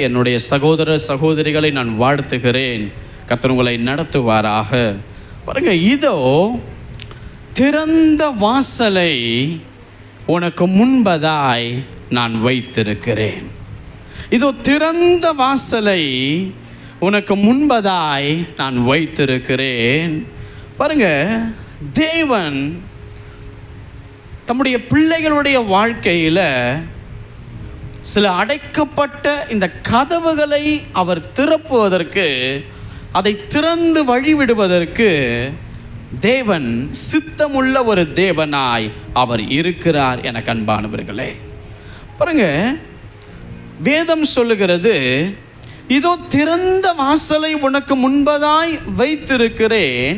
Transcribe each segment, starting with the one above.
என்னுடைய சகோதர சகோதரிகளை நான் வாழ்த்துகிறேன். கர்த்தர் உங்களை நடத்துவாராக. பாருங்க, இதோ திறந்த வாசலை உனக்கு முன்பதாய் நான் வைத்திருக்கிறேன். இதோ திறந்த வாசலை உனக்கு முன்பதாய் நான் வைத்திருக்கிறேன். பாருங்க, தேவன் தம்முடைய பிள்ளைகளுடைய வாழ்க்கையில் சில அடைக்கப்பட்ட இந்த கதவுகளை அவர் திறப்புவதற்கு, அதை திறந்து வழிவிடுவதற்கு தேவன் சித்தமுள்ள ஒரு தேவனாய் அவர் இருக்கிறார். எனக்கு அன்பானவர்களே, பாருங்க, வேதம் சொல்லுகிறது, இதோ திறந்த வாசலை உனக்கு முன்பதாய் வைத்திருக்கிறேன்,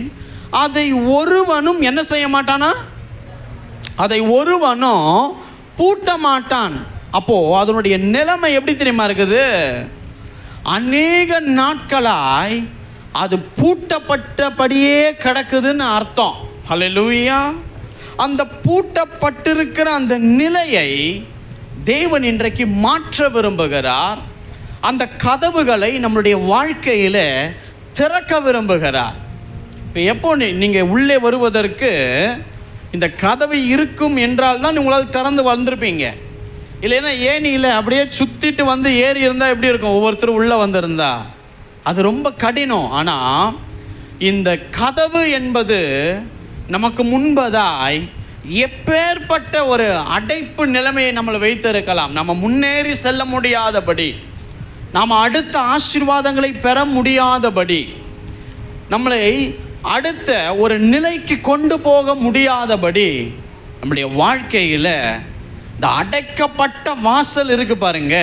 அதை ஒருவனும் என்ன செய்ய மாட்டானா? அதை ஒருவனும் பூட்ட மாட்டான். அப்போ அதனுடைய நிலைமை எப்படி தெரியுமா இருக்குது? அநேக நாட்களாய் அது பூட்டப்பட்டபடியே கிடக்குதுன்னு அர்த்தம். ஹல்லேலூயா. அந்த பூட்டப்பட்டிருக்கிற அந்த நிலையை தேவன் இன்றைக்கு மாற்ற விரும்புகிறார். அந்த கதவுகளை நம்மளுடைய வாழ்க்கையில் திறக்க விரும்புகிறார். இப்போ எப்போ நீங்கள் உள்ளே வருவதற்கு இந்த கதவு இருக்கும் என்றால் தான் உங்களால் திறந்து வந்திருப்பீங்க. இல்லைன்னா ஏனியில் அப்படியே சுற்றிட்டு வந்து ஏறி இருந்தால் எப்படி இருக்கும்? ஒவ்வொருத்தரும் உள்ளே வந்திருந்தா அது ரொம்ப கடினம். ஆனால் இந்த கதவு என்பது நமக்கு முன்பதாய் எப்பேற்பட்ட ஒரு அடைப்பு நிலைமையை நம்மளை வைத்திருக்கலாம். நம்ம முன்னேறி செல்ல முடியாதபடி, நாம் அடுத்த ஆசீர்வாதங்களை பெற முடியாதபடி, நம்மளை அடுத்த ஒரு நிலைக்கு கொண்டு போக முடியாதபடி நம்முடைய வாழ்க்கையில் இந்த அடைக்கப்பட்ட வாசல் இருக்கு பாருங்க,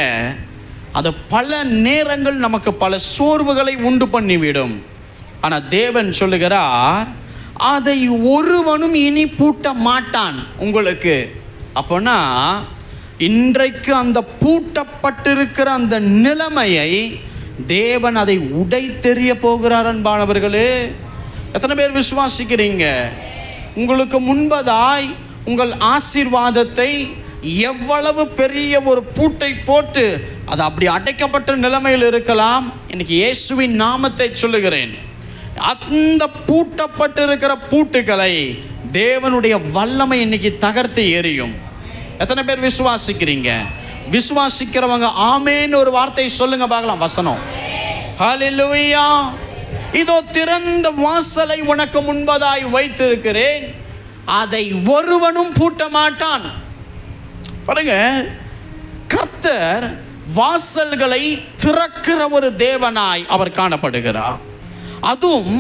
அது பல நேரங்கள் நமக்கு பல சோர்வுகளை உண்டு பண்ணிவிடும். ஆனால் தேவன் சொல்லுகிறார், அதை ஒருவனும் இனி பூட்ட மாட்டான் உங்களுக்கு. அப்போனா இன்றைக்கு அந்த பூட்டப்பட்டிருக்கிற அந்த நிலைமையை தேவன் அதை உடைத்தெறிய போகிறார். அன்பானவர்களே, எத்தனை பேர் விசுவாசிக்கிறீங்க? உங்களுக்கு முன்பதாய் உங்கள் ஆசீர்வாதத்தை எவ்வளவு பெரிய ஒரு பூட்டை போட்டு அது அப்படி அடைக்கப்பட்ட நிலைமையில் இருக்கலாம். இன்னைக்கு இயேசுவின் நாமத்தை சொல்லுகிறேன், அந்த பூட்டப்பட்டிருக்கிற பூட்டுகளை தேவனுடைய வல்லமை இன்னைக்கு தகர்த்து எறியும். எத்தனை பேர் விசுவாசிக்கிறீங்க? விசுவாசிக்கிறவங்க ஆமேன்னு ஒரு வார்த்தை சொல்லுங்க பார்க்கலாம். வசனம், ஹல்லேலூயா. இதோ திறந்த வாசலை உனக்கு முன்பதாய் வைத்திருக்கிறேன், அதை ஒருவனும் பூட்ட மாட்டான். பாருங்க, கர்த்தர் வாசல்களை திறக்கிற ஒரு தேவனாய் அவர் காணப்படுகிறார். அதுவும்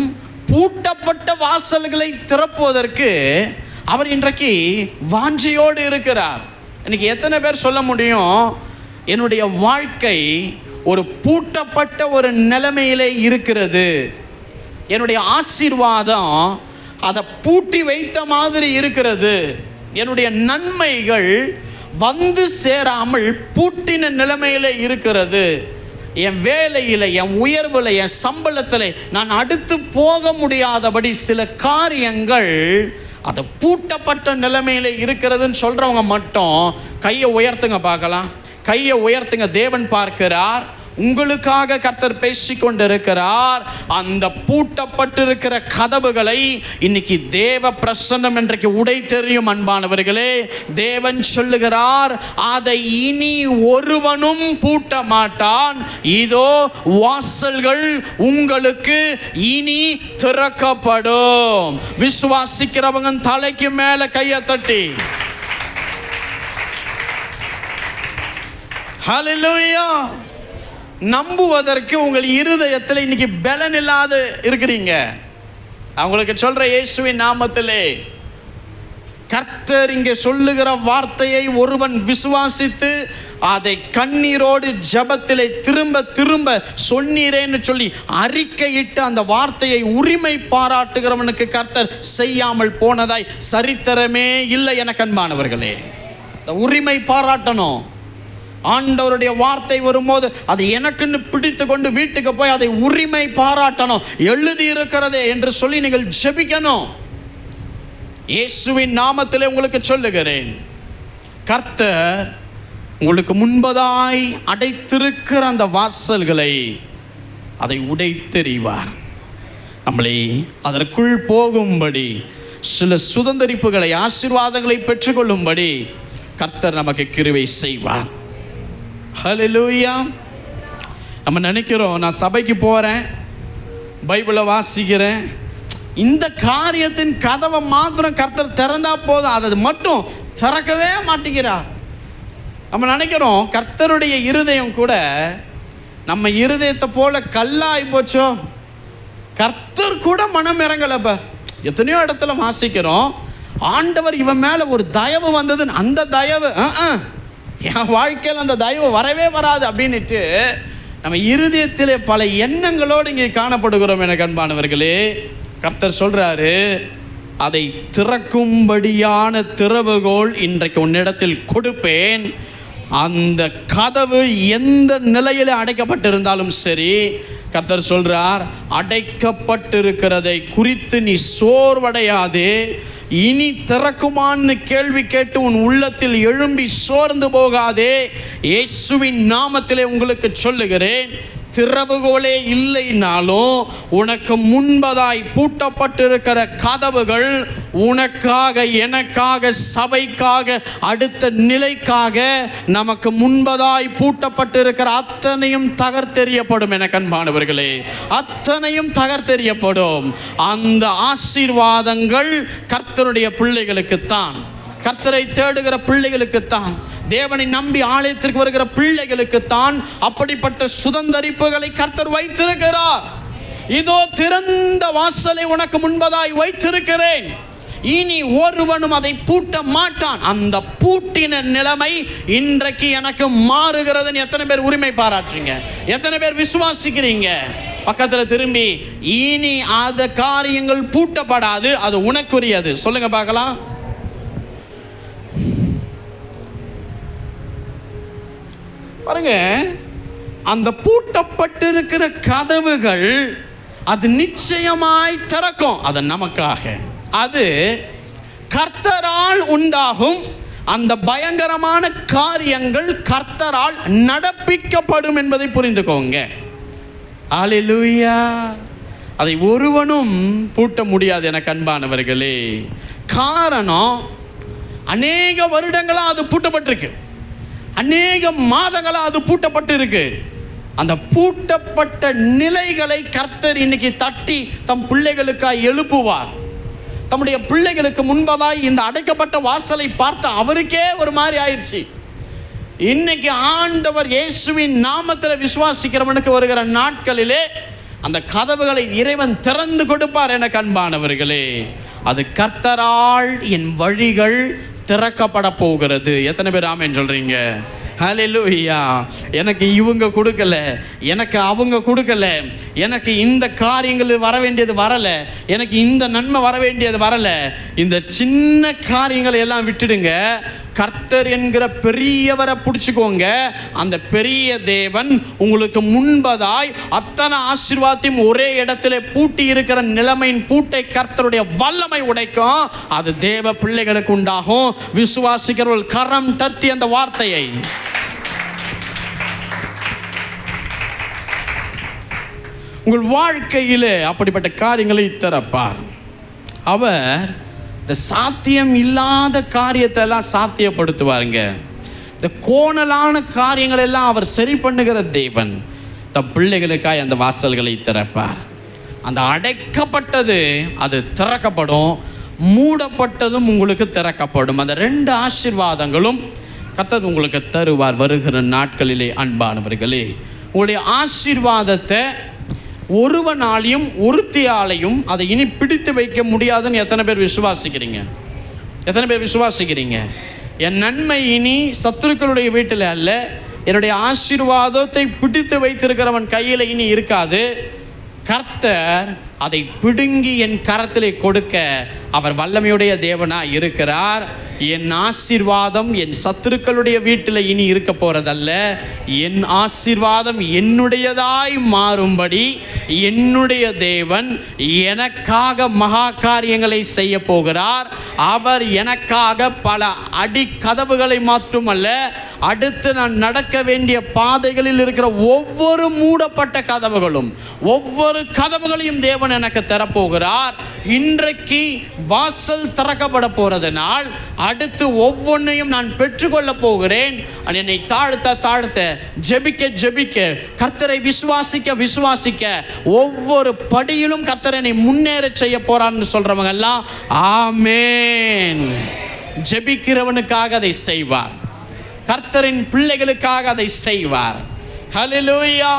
பூட்டப்பட்ட வாசல்களை திறப்பதற்கு அவர் இன்றைக்கு வாஞ்சையோடு இருக்கிறார். இன்னைக்கு எத்தனை பேர் சொல்ல முடியும், என்னுடைய வாழ்க்கை ஒரு பூட்டப்பட்ட ஒரு நிலைமையிலே இருக்கிறது, என்னுடைய ஆசீர்வாதம் அதை பூட்டி வைத்த மாதிரி இருக்கிறது, என்னுடைய நன்மைகள் வந்து சேராமல் பூட்டின நிலைமையில் இருக்கிறது, என் வேலையில், என் உயர்வில், என் சம்பளத்தில் நான் அடுத்து போக முடியாதபடி சில காரியங்கள் அது பூட்டப்பட்ட நிலைமையில் இருக்கிறதுன்னு சொல்கிறவங்க மட்டும் கையை உயர்த்துங்க பார்க்கலாம். கையை உயர்த்துங்க. தேவன் பார்க்கிறார். உங்களுக்காக கர்த்தர் பேசிக்கொண்டிருக்கிறார். அந்த பூட்டப்பட்டிருக்கிற கதவுகளை இன்னைக்கு தேவ பிரசன்னம் இன்றைக்கு உடை தெரியும். அன்பானவர்களே, தேவன் சொல்லுகிறார், அதை இனி ஒருவனும் பூட்ட மாட்டான். இதோ வாசல்கள் உங்களுக்கு இனி திறக்கப்படும். விசுவாசிக்கிறவங்க தலைக்கு மேல கையை தட்டி ஹல்லேலூயா. நம்புவதற்கு உங்கள் இருதயத்தில் இன்னைக்கு பலன் இல்லாத இருக்கிறீங்க. அவங்களுக்கு சொல்ற இயேசுவின் நாமத்திலே கர்த்தர் இங்கே சொல்லுகிற வார்த்தையை ஒருவன் விசுவாசித்து அதை கண்ணீரோடு ஜெபத்திலே திரும்ப திரும்ப சொன்னீரேன்னு சொல்லி அறிக்கையிட்டு அந்த வார்த்தையை உரிமை பாராட்டுகிறவனுக்கு கர்த்தர் செய்யாமல் போனதாய் சரித்திரமே இல்லை. எனக்கு அன்பானவர்களே, உரிமை பாராட்டணும். ஆண்டவருடைய வார்த்தை வரும்போது அது எனக்குன்னு பிடித்து கொண்டு வீட்டுக்கு போய் அதை உரிமை பாராட்டணும். எழுதி இருக்கிறதே என்று சொல்லி நீங்கள் ஜெபிக்கணும். இயேசுவின் நாமத்திலே உங்களுக்கு சொல்லுகிறேன், கர்த்தர் உங்களுக்கு முன்பதாய் அடைத்திருக்கிற அந்த வாசல்களை அதை உடைத்தெறிவார். நம்மளை அதற்குள் போகும்படி, சில சுதந்தரிப்புகளை, ஆசீர்வாதங்களை பெற்றுக்கொள்ளும்படி கர்த்தர் நமக்கு கிருபை செய்வார். ஹல்லேலூயா. நம்ம நினைக்கிறோம், நான் சபைக்கு போகிறேன், பைபிளை வாசிக்கிறேன், இந்த காரியத்தின் கதவை மாத்திரம் கர்த்தர் திறந்தா போதும், அதை மட்டும் திறக்கவே மாட்டேங்கிறார். நம்ம நினைக்கிறோம் கர்த்தருடைய இருதயம் கூட நம்ம இருதயத்தை போல கல்லாகி போச்சோ, கர்த்தர் கூட மனம் இறங்கலப்ப. எத்தனையோ இடத்துல வாசிக்கிறோம், ஆண்டவர் இவன் மேலே ஒரு தயவு வந்தது, அந்த தயவு என் வாழ்க்கையில் அந்த தயவு வரவே வராது அப்படின்ட்டு நம்ம இருதயத்திலே பல எண்ணங்களோடு இங்கே காணப்படுகிறோம். எனக்கு அன்பானவர்களே, கர்த்தர் சொல்றாரு, அதை திறக்கும்படியான திறவுகோல் இன்றைக்கு உன்னிடத்தில் கொடுப்பேன். அந்த கதவு எந்த நிலையில் அடைக்கப்பட்டிருந்தாலும் சரி, கர்த்தர் சொல்றார், அடைக்கப்பட்டிருக்கிறதை குறித்து நீ சோர்வடையாதே. இனி திறக்குமான்னு கேள்வி கேட்டு உன் உள்ளத்தில் எழும்பி சோர்ந்து போகாதே. இயேசுவின் நாமத்திலே உங்களுக்கு சொல்லுகிறேன், திறவுகோலே இல்லைனாலும் உனக்கு முன்பதாய் பூட்டப்பட்டிருக்கிற கதவுகள் உனக்காக, எனக்காக, சபைக்காக, அடுத்த நிலைக்காக நமக்கு முன்பதாய் பூட்டப்பட்டிருக்கிற அத்தனையும் தகர்த்தெறியப்படும். எனக்கு அன்பானவர்களே, அத்தனையும் தகர்த்தெறியப்படும். அந்த ஆசீர்வாதங்கள் கர்த்தருடைய பிள்ளைகளுக்குத்தான், கர்த்தரை தேடுகிற பிள்ளைகளுக்குத்தான், தேவனை நம்பி ஆலயத்திற்கு வருகிற பிள்ளைகளுக்குத்தான் அப்படிப்பட்ட சுதந்தரிப்புகளை கர்த்தர் வைத்திருக்கிறார். இதோ திறந்த வாசலை உனக்கு முன்பதாய் வைத்திருக்கிறேன், இனி ஒருவனும் அதை பூட்ட மாட்டான். அந்த பூட்டின நிலைமை இன்றைக்கு எனக்கு மாறுகிறதுன்னு எத்தனை பேர் உரிமை பாராட்டுறீங்க? எத்தனை பேர் விசுவாசிக்கிறீங்க? பக்கத்தில் திரும்பி, இனி அந்த காரியங்கள் பூட்டப்படாது, அது உனக்குரியது சொல்லுங்க பார்க்கலாம். பாருங்க, அந்த பூட்டப்பட்டிருக்கிற கதவுகள் அது நிச்சயமாய் திறக்கும். அது நமக்காக, அது கர்த்தரால் உண்டாகும். அந்த பயங்கரமான காரியங்கள் கர்த்தரால் நடப்பிக்கப்படும் என்பதை புரிந்துக்கோங்க. அல்லேலூயா. அதை ஒருவனும் பூட்ட முடியாது. எனக்கு அன்பானவர்களே, காரணம், அநேக வருடங்களாக அது பூட்டப்பட்டிருக்கு, அநேக மாதங்களாக அது பூட்டப்பட்டு இருக்கு. அந்த பூட்டப்பட்ட நிலைகளை கர்த்தர் இன்னைக்கு தட்டி தம் பிள்ளைகளுக்காக எழுப்புவார். தம்முடைய பிள்ளைகளுக்கு முன்பதாய் இந்த அடைக்கப்பட்ட வாசலை பார்த்த அவருக்கே ஒரு மாதிரி ஆயிடுச்சு. இன்னைக்கு ஆண்டவர் இயேசுவின் நாமத்தில் விசுவாசிக்கிறவனுக்கு வருகிற நாட்களிலே அந்த கதவுகளை இறைவன் திறந்து கொடுப்பார். எனக்கு அன்பானவர்களே, அது கர்த்தரால் என் வழிகள் திறக்கப்பட போகிறது. எத்தனை பேர் ஆமென் சொல்றீங்க? ஹல்லேலூயா. எனக்கு இவங்க கொடுக்கல, எனக்கு அவங்க கொடுக்கல, எனக்கு இந்த காரியங்கள் வர வேண்டியது வரல, எனக்கு இந்த நன்மை வர வேண்டியது வரல, இந்த சின்ன காரியங்களை எல்லாம் விட்டுடுங்க. கர்த்தர் என்கிற பெரியவரை பிடிச்சுக்கோங்க. அந்த பெரிய தேவன் உங்களுக்கு முன்பதாய் அத்தனை ஆசீர்வாதத்தையும் ஒரே இடத்துல பூட்டி இருக்கிற நிலைமையின் பூட்டை கர்த்தருடைய வல்லமை உடைக்கும். அது தேவ பிள்ளைகளுக்கு உண்டாகும். விசுவாசிக்கிறவர்கள் கரம் தட்டி அந்த வார்த்தையை உங்கள் வாழ்க்கையிலே அப்படிப்பட்ட காரியங்களை திறப்பார். அவர் இந்த சாத்தியம் இல்லாத காரியத்தை எல்லாம் சாத்தியப்படுத்துவாருங்க. இந்த கோணலான காரியங்கள் எல்லாம் அவர் சரி பண்ணுகிற தேவன் தம் பிள்ளைகளுக்காய் அந்த வாசல்களை திறப்பார். அந்த அடைக்கப்பட்டது அது திறக்கப்படும், மூடப்பட்டதும் உங்களுக்கு திறக்கப்படும். அந்த ரெண்டு ஆசீர்வாதங்களும் கர்த்தர் உங்களுக்கு தருவார் வருகிற நாட்களிலே. அன்பானவர்களே, உங்களுடைய ஆசீர்வாதத்தை ஒருவனாலையும் ஒருத்தியாலையும் அதை இனி பிடித்து வைக்க முடியாதுன்னு எத்தனை பேர் விசுவாசிக்கிறீங்க? எத்தனை பேர் விசுவாசிக்கிறீங்க? என் நன்மை இனி சத்துருக்களுடைய வீட்டில் அல்ல, என்னுடைய ஆசீர்வாதத்தை பிடித்து வைத்திருக்கிறவன் கையில் இனி இருக்காது. கர்த்தர் அதை பிடுங்கி என் கரத்திலே கொடுக்க அவர் வல்லமையுடைய தேவனாக இருக்கிறார். என் ஆசீர்வாதம் என் சத்துருக்களுடைய வீட்டில் இனி இருக்க போறதல்ல, என் ஆசீர்வாதம் என்னுடையதாய் மாறும்படி என்னுடைய தேவன் எனக்காக மகா காரியங்களை செய்ய போகிறார். அவர் எனக்காக பல அடி கதவுகளை மட்டுமல்ல, அடுத்து நான் நடக்க வேண்டிய பாதைகளில் இருக்கிற ஒவ்வொரு மூடப்பட்ட கதவுகளும், ஒவ்வொரு கதவுகளையும் தேவன் எனக்கு தரப்போகிறார். இன்றைக்கு வாசல் திறக்கப்பட போறதுனால் அடுத்து ஒவ்வொன்றையும் நான் பெற்றுக்கொள்ள போகிறேன். என்னை தாழ்த்த ஜெபிக்க கர்த்தரை விசுவாசிக்க ஒவ்வொரு படியிலும் கர்த்தரை என்னை முன்னேற செய்ய போறான்னு சொல்றவங்க எல்லாம் ஆமென். ஜெபிக்கிறவனுக்காக அதை செய்வார், கர்த்தரின் பிள்ளைகளுக்காக அதை செய்வார். ஹல்லேலூயா.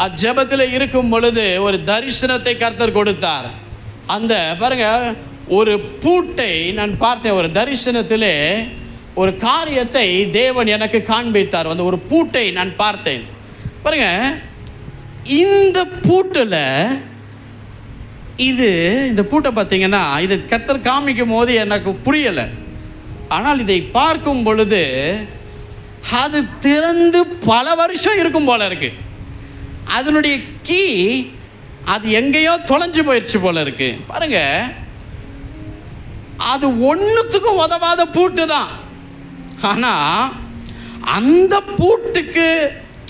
அஜெபத்தில் இருக்கும் பொழுது ஒரு தரிசனத்தை கர்த்தர் கொடுத்தார். அந்த பாருங்க, ஒரு பூட்டை நான் பார்த்தேன். ஒரு தரிசனத்திலே ஒரு காரியத்தை தேவன் எனக்கு காண்பித்தார். அந்த ஒரு பூட்டை நான் பார்த்தேன். பாருங்க, இந்த பூட்டில் இந்த பூட்டை பார்த்தீங்கன்னா, இது கர்த்தர் காமிக்கும் போது எனக்கு புரியலை. ஆனால் இதை பார்க்கும் பொழுது அது திறந்து பல வருஷம் இருக்கும் போல இருக்கு. அதனுடைய கீ அது எங்கேயோ தொலைஞ்சு போயிடுச்சு போல இருக்கு. பாருங்க, அது ஒன்றுத்துக்கும் உதவாத பூட்டு தான். ஆனால் அந்த பூட்டுக்கு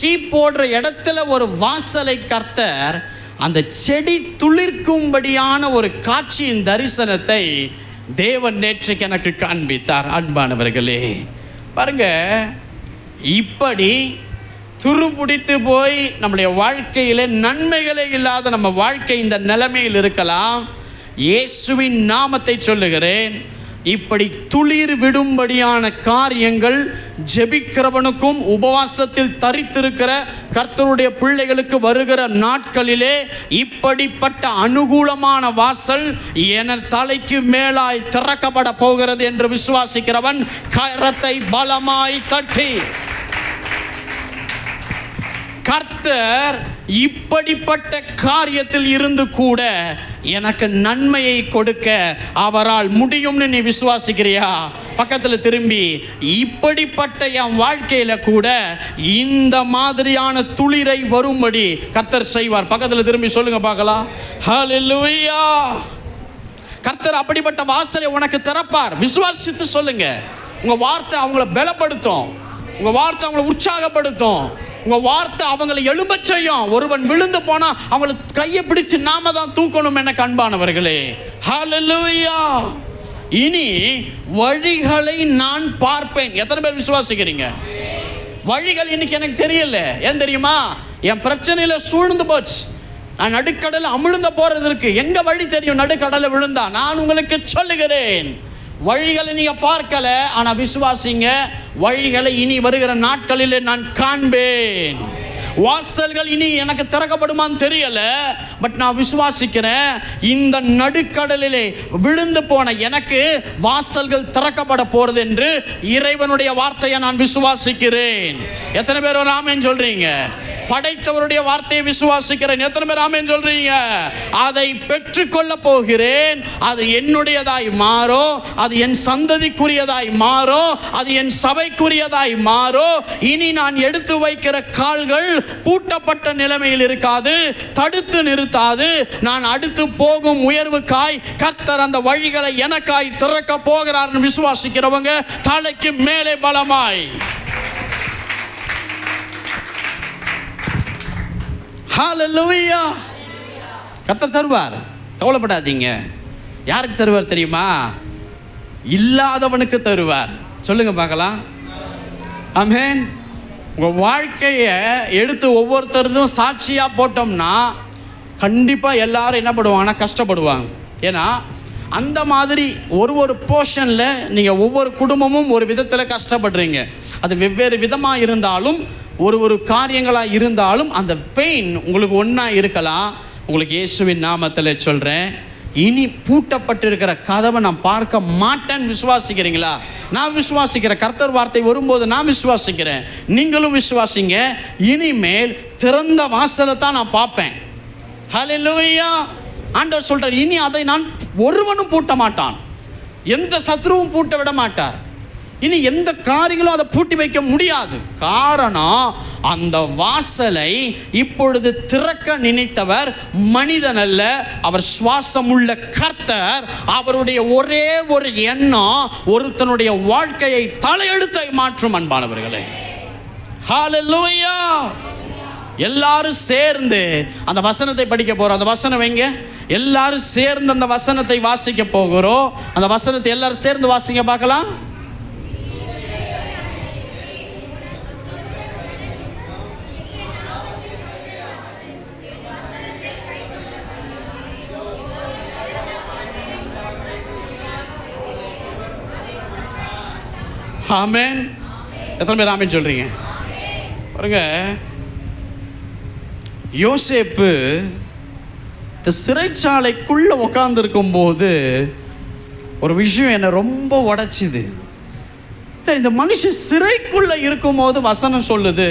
கீ போடுற இடத்துல ஒரு வாசலை கர்த்தர் அந்த செடி துளிர்க்கும்படியான ஒரு காட்சியின் தரிசனத்தை தேவன் நேற்றுக்கு எனக்கு காண்பித்தார். அன்பானவர்களே, பாருங்க, இப்படி துருபிடித்து போய் நம்முடைய வாழ்க்கையில் நன்மைகளே இல்லாத நம்ம வாழ்க்கை இந்த நிலைமையில் இருக்கலாம். இயேசுவின் நாமத்தை சொல்லுகிறேன், இப்படி துளிர் விடும்படியான காரியங்கள் ஜெபிக்கிறவனுக்கும் உபவாசத்தில் தரித்திருக்கிற கர்த்தருடைய பிள்ளைகளுக்கு வருகிற நாட்களிலே இப்படிப்பட்ட அனுகூலமான வாசல் என தலைக்கு மேலாய் திறக்கப்பட போகிறது என்று விசுவாசிக்கிறவன் கரத்தை பலமாய் தட்டி, கர்த்தர் இப்படிப்பட்ட காரியத்தில் இருந்து கூட எனக்கு நன்மையை கொடுக்க அவரால் முடியும்னு நீ விசுவாசிக்கிறியா? பக்கத்தில் திரும்பி, இப்படிப்பட்ட என் வாழ்க்கையில கூட இந்த மாதிரியான துளிரை வரும்படி கர்த்தர் செய்வார். பக்கத்தில் திரும்பி சொல்லுங்க பார்க்கலாம். ஹல்லேலூயா. கர்த்தர் அப்படிப்பட்ட வாசலை உனக்கு திறப்பார். விசுவாசித்து சொல்லுங்க. உங்க வார்த்தை அவங்கள பலப்படுத்தும், உங்க வார்த்தை அவங்களை உற்சாகப்படுத்தும், உங்க வார்த்தை அவங்களை எழும்ப செய்யும். ஒருவன் விழுந்து போனா அவங்களை கையை பிடிச்சு நாம தான் தூக்கணும். எனக்கு அன்பானவர்களே, ஹல்லேலூயா. இனி வழிகளை நான் பார்ப்பேன். எத்தனை பேர் விசுவாசிக்கிறீங்க? வழிகள் இன்னைக்கு எனக்கு தெரியல. ஏன் தெரியுமா? என் பிரச்சனையில சூழ்ந்து போச்சு. நான் நடுக்கடலை அமிழ்ந்த போறதற்கு எங்க வழி தெரியும்? நடுக்கடலை விழுந்தா. நான் உங்களுக்கு சொல்லுகிறேன், வழிகளை நீங்க பார்க்கல, ஆனா விசுவாசிங்க, வழிகளை இனி வருகிற நாட்களிலே நான் காண்பேன். வாசல்கள் இனி எனக்கு திறக்கப்படுமான்னு தெரியல, பட் நான் விசுவாசிக்கிறேன், இந்த நடுக்கடலிலே விழுந்து போன எனக்கு வாசல்கள் திறக்கப்பட போறது என்று இறைவனுடைய வார்த்தையை நான் விசுவாசிக்கிறேன். எத்தனை பேர் ஒரு ஆமென் சொல்றீங்க? படைத்தவருடைய வார்த்தையை விசுவாசிக்கிறேன். எத்தனை பேர் ஆமென் சொல்றீங்க? அதை பெற்றுக்கொள்ள போகிறேன். அது என்னுடையதாய் மாறும், அது என் சந்ததிக்குரியதாய் மாறும், அது என் சபைக்குரியதாய் மாறும். இனி நான் எடுத்து வைக்கிற கால்கள் பூட்டப்பட்ட நிலைமையில் இருக்காது, தடுத்து நிறுத்தாது. நான் அடுத்து போகும் உயர்வுக்காய் கர்த்தர் அந்த வழிகளை எனக்காய் திறக்க போகிறார். விசுவாசிக்கிறவங்க தலைக்கு மேலே பலமாய் ஹல்லேலூயா. கர்த்தர் தருவார், கவலைப்படாதீங்க. யாருக்கு தருவார் தெரியுமா? இல்லாதவனுக்கு தருவார். சொல்லுங்க பார்க்கலாம். ஆமென். உங்கள் வாழ்க்கையை எடுத்து ஒவ்வொருத்தரும் சாட்சியாக போட்டோம்னா கண்டிப்பாக எல்லாரும் என்ன பண்ணுவாங்கன்னா கஷ்டப்படுவாங்க. ஏன்னா அந்த மாதிரி ஒரு போர்ஷனில் நீங்கள் ஒவ்வொரு குடும்பமும் ஒரு விதத்தில் கஷ்டப்படுறீங்க. அது வெவ்வேறு விதமாக இருந்தாலும், ஒரு காரியங்களாக இருந்தாலும் அந்த பெயின் உங்களுக்கு ஒன்றா இருக்கலாம். உங்களுக்கு இயேசுவின் நாமத்தில் சொல்கிறேன், இனி பூட்டப்பட்டிருக்கிற கதவை நான் பார்க்க மாட்டேன்னு விசுவாசிக்கிறீங்களா? நான் விசுவாசிக்கிறேன். கர்த்தர் வார்த்தை வரும்போது நான் விசுவாசிக்கிறேன், நீங்களும் விசுவாசிங்க. இனிமேல் திறந்த வாசலை தான் நான் பார்ப்பேன். ஹல்லேலூயா. ஆண்டவர் சொல்றார், இனி அதை நான் ஒருவனும் பூட்ட மாட்டான், எந்த சத்ருவும் பூட்ட விட மாட்டார். இனி எந்த காரியங்களும் அதை பூட்டி வைக்க முடியாது. காரணம், அந்த வாசலை இப்பொழுது திறக்க நினைத்தவர் மனிதன் அல்ல, அவர் சுவாசமுள்ள கர்த்தர். அவருடைய ஒரே ஒரு எண்ணம் ஒருத்தனுடைய வாழ்க்கையை தலையெழுத்தை மாற்றும். அன்பானவர்களே, ஹல்லேலூயா. எல்லாரும் சேர்ந்து அந்த வசனத்தை படிக்க போறோம். அந்த வசனம் வைங்க. எல்லாரும் சேர்ந்து அந்த வசனத்தை வாசிக்க போகிறோம். அந்த வசனத்தை எல்லாரும் சேர்ந்து வாசிங்க பார்க்கலாம். ஆமென். எத்தனை பேர் ஆமென் சொல்றீங்க? பாருங்க, யோசேப்பு இந்த சிறைச்சாலைக்குள்ள உட்கார்ந்துருக்கும் போது ஒரு விஷயம் என்னை ரொம்ப உடைச்சிது. இந்த மனுஷன் சிறைக்குள்ள இருக்கும் போது வசனம் சொல்லுது,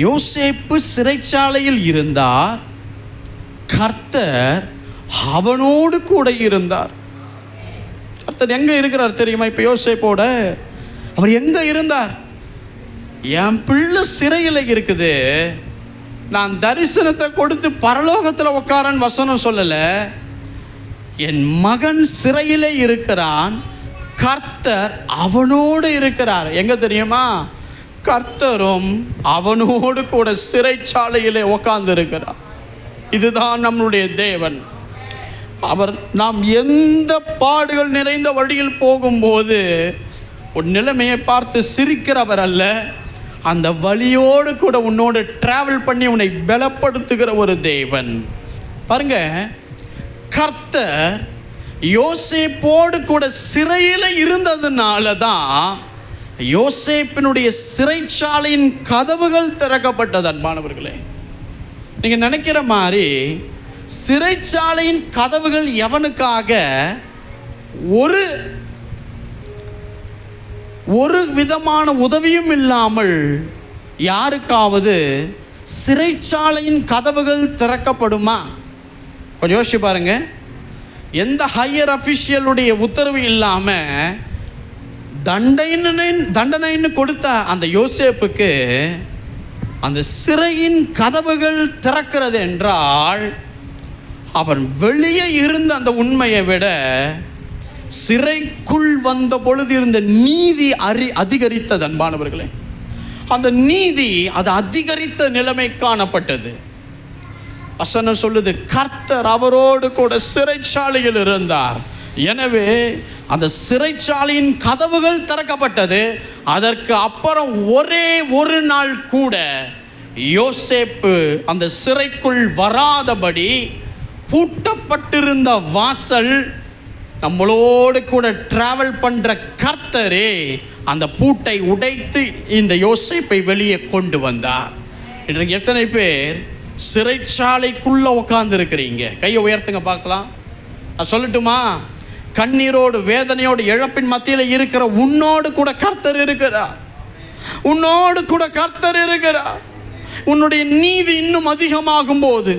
யோசேப்பு சிறைச்சாலையில் இருந்தார், கர்த்தர் அவனோடு கூட இருந்தார். கர்த்தர் எங்க இருக்கிறார் தெரியுமா? இப்ப யோசேப்போட அவர் எங்க இருந்தார்? என் பிள்ளை சிறையில் இருக்குது, நான் தரிசனத்தை கொடுத்து பரலோகத்தில் உட்காரன் வசனம் சொல்லல. என் மகன் சிறையிலே இருக்கிறான், கர்த்தர் அவனோடு இருக்கிறார். எங்க தெரியுமா? கர்த்தரும் அவனோடு கூட சிறைச்சாலையிலே உட்கார்ந்து இருக்கிறார். இதுதான் நம்முடைய தேவன். அவர் நாம் எந்த பாடுகள் நிறைந்த வழியில் போகும்போது உன் நிலைமையை பார்த்து சிரிக்கிறவர் அல்ல, அந்த வழியோடு கூட உன்னோடு டிராவல் பண்ணி உன்னை பலப்படுத்துகிற ஒரு தேவன். பாருங்க, கர்த்தர் யோசேப்போடு கூட சிறையில் இருந்ததுனால தான் யோசேப்பினுடைய சிறைச்சாலையின் கதவுகள் திறக்கப்பட்டது. அன்பானவர்களே, நீங்க நினைக்கிற மாதிரி சிறைச்சாலையின் கதவுகள் எவனுக்காக? ஒரு விதமான உதவியும் இல்லாமல் யாருக்காவது சிறைச்சாலையின் கதவுகள் திறக்கப்படுமா? கொஞ்சம் யோசிச்சு பாருங்க. எந்த ஹையர் அஃபிஷியலுடைய உத்தரவு இல்லாமல் தண்டனைன்னு கொடுத்த அந்த யோசேப்புக்கு அந்த சிறையின் கதவுகள் திறக்கிறது என்றால், அவன் வெளியே இருந்த அந்த உண்மையை விட சிறைக்குள் வந்த பொழுது இருந்த நீதி அதிகரித்தது. அன்பானவர்களே, அந்த நீதி அது அதிகரித்த நிலைமை காணப்பட்டது. வசனம் சொல்லுது, கர்த்தர் அவரோடு கூட சிறைச்சாலையில் இருந்தார். எனவே அந்த சிறைச்சாலையின் கதவுகள் திறக்கப்பட்டது. அதற்கு அப்புறம் ஒரே ஒரு நாள் கூட யோசேப்பு அந்த சிறைக்குள் வராதபடி பூட்டப்பட்டிருந்த வாசல் நம்மளோடு கூட டிராவல் பண்ற கர்த்தரே அந்த பூட்டை உடைத்து இந்த யோசேப்பை வெளியே கொண்டு வந்தார். இன்றைக்கு எத்தனை பேர் சிறைச்சாலைக்குள்ள உட்கார்ந்து இருக்கிறீங்க? கையை உயர்த்துங்க பார்க்கலாம். நான் சொல்லட்டுமா? கண்ணீரோடு வேதனையோடு இழப்பின் மத்தியில் இருக்கிற உன்னோடு கூட கர்த்தர் இருக்கிறார். உன்னோடு கூட கர்த்தர் இருக்கிறார். உன்னுடைய நீதி இன்னும் அதிகமாகும் போது,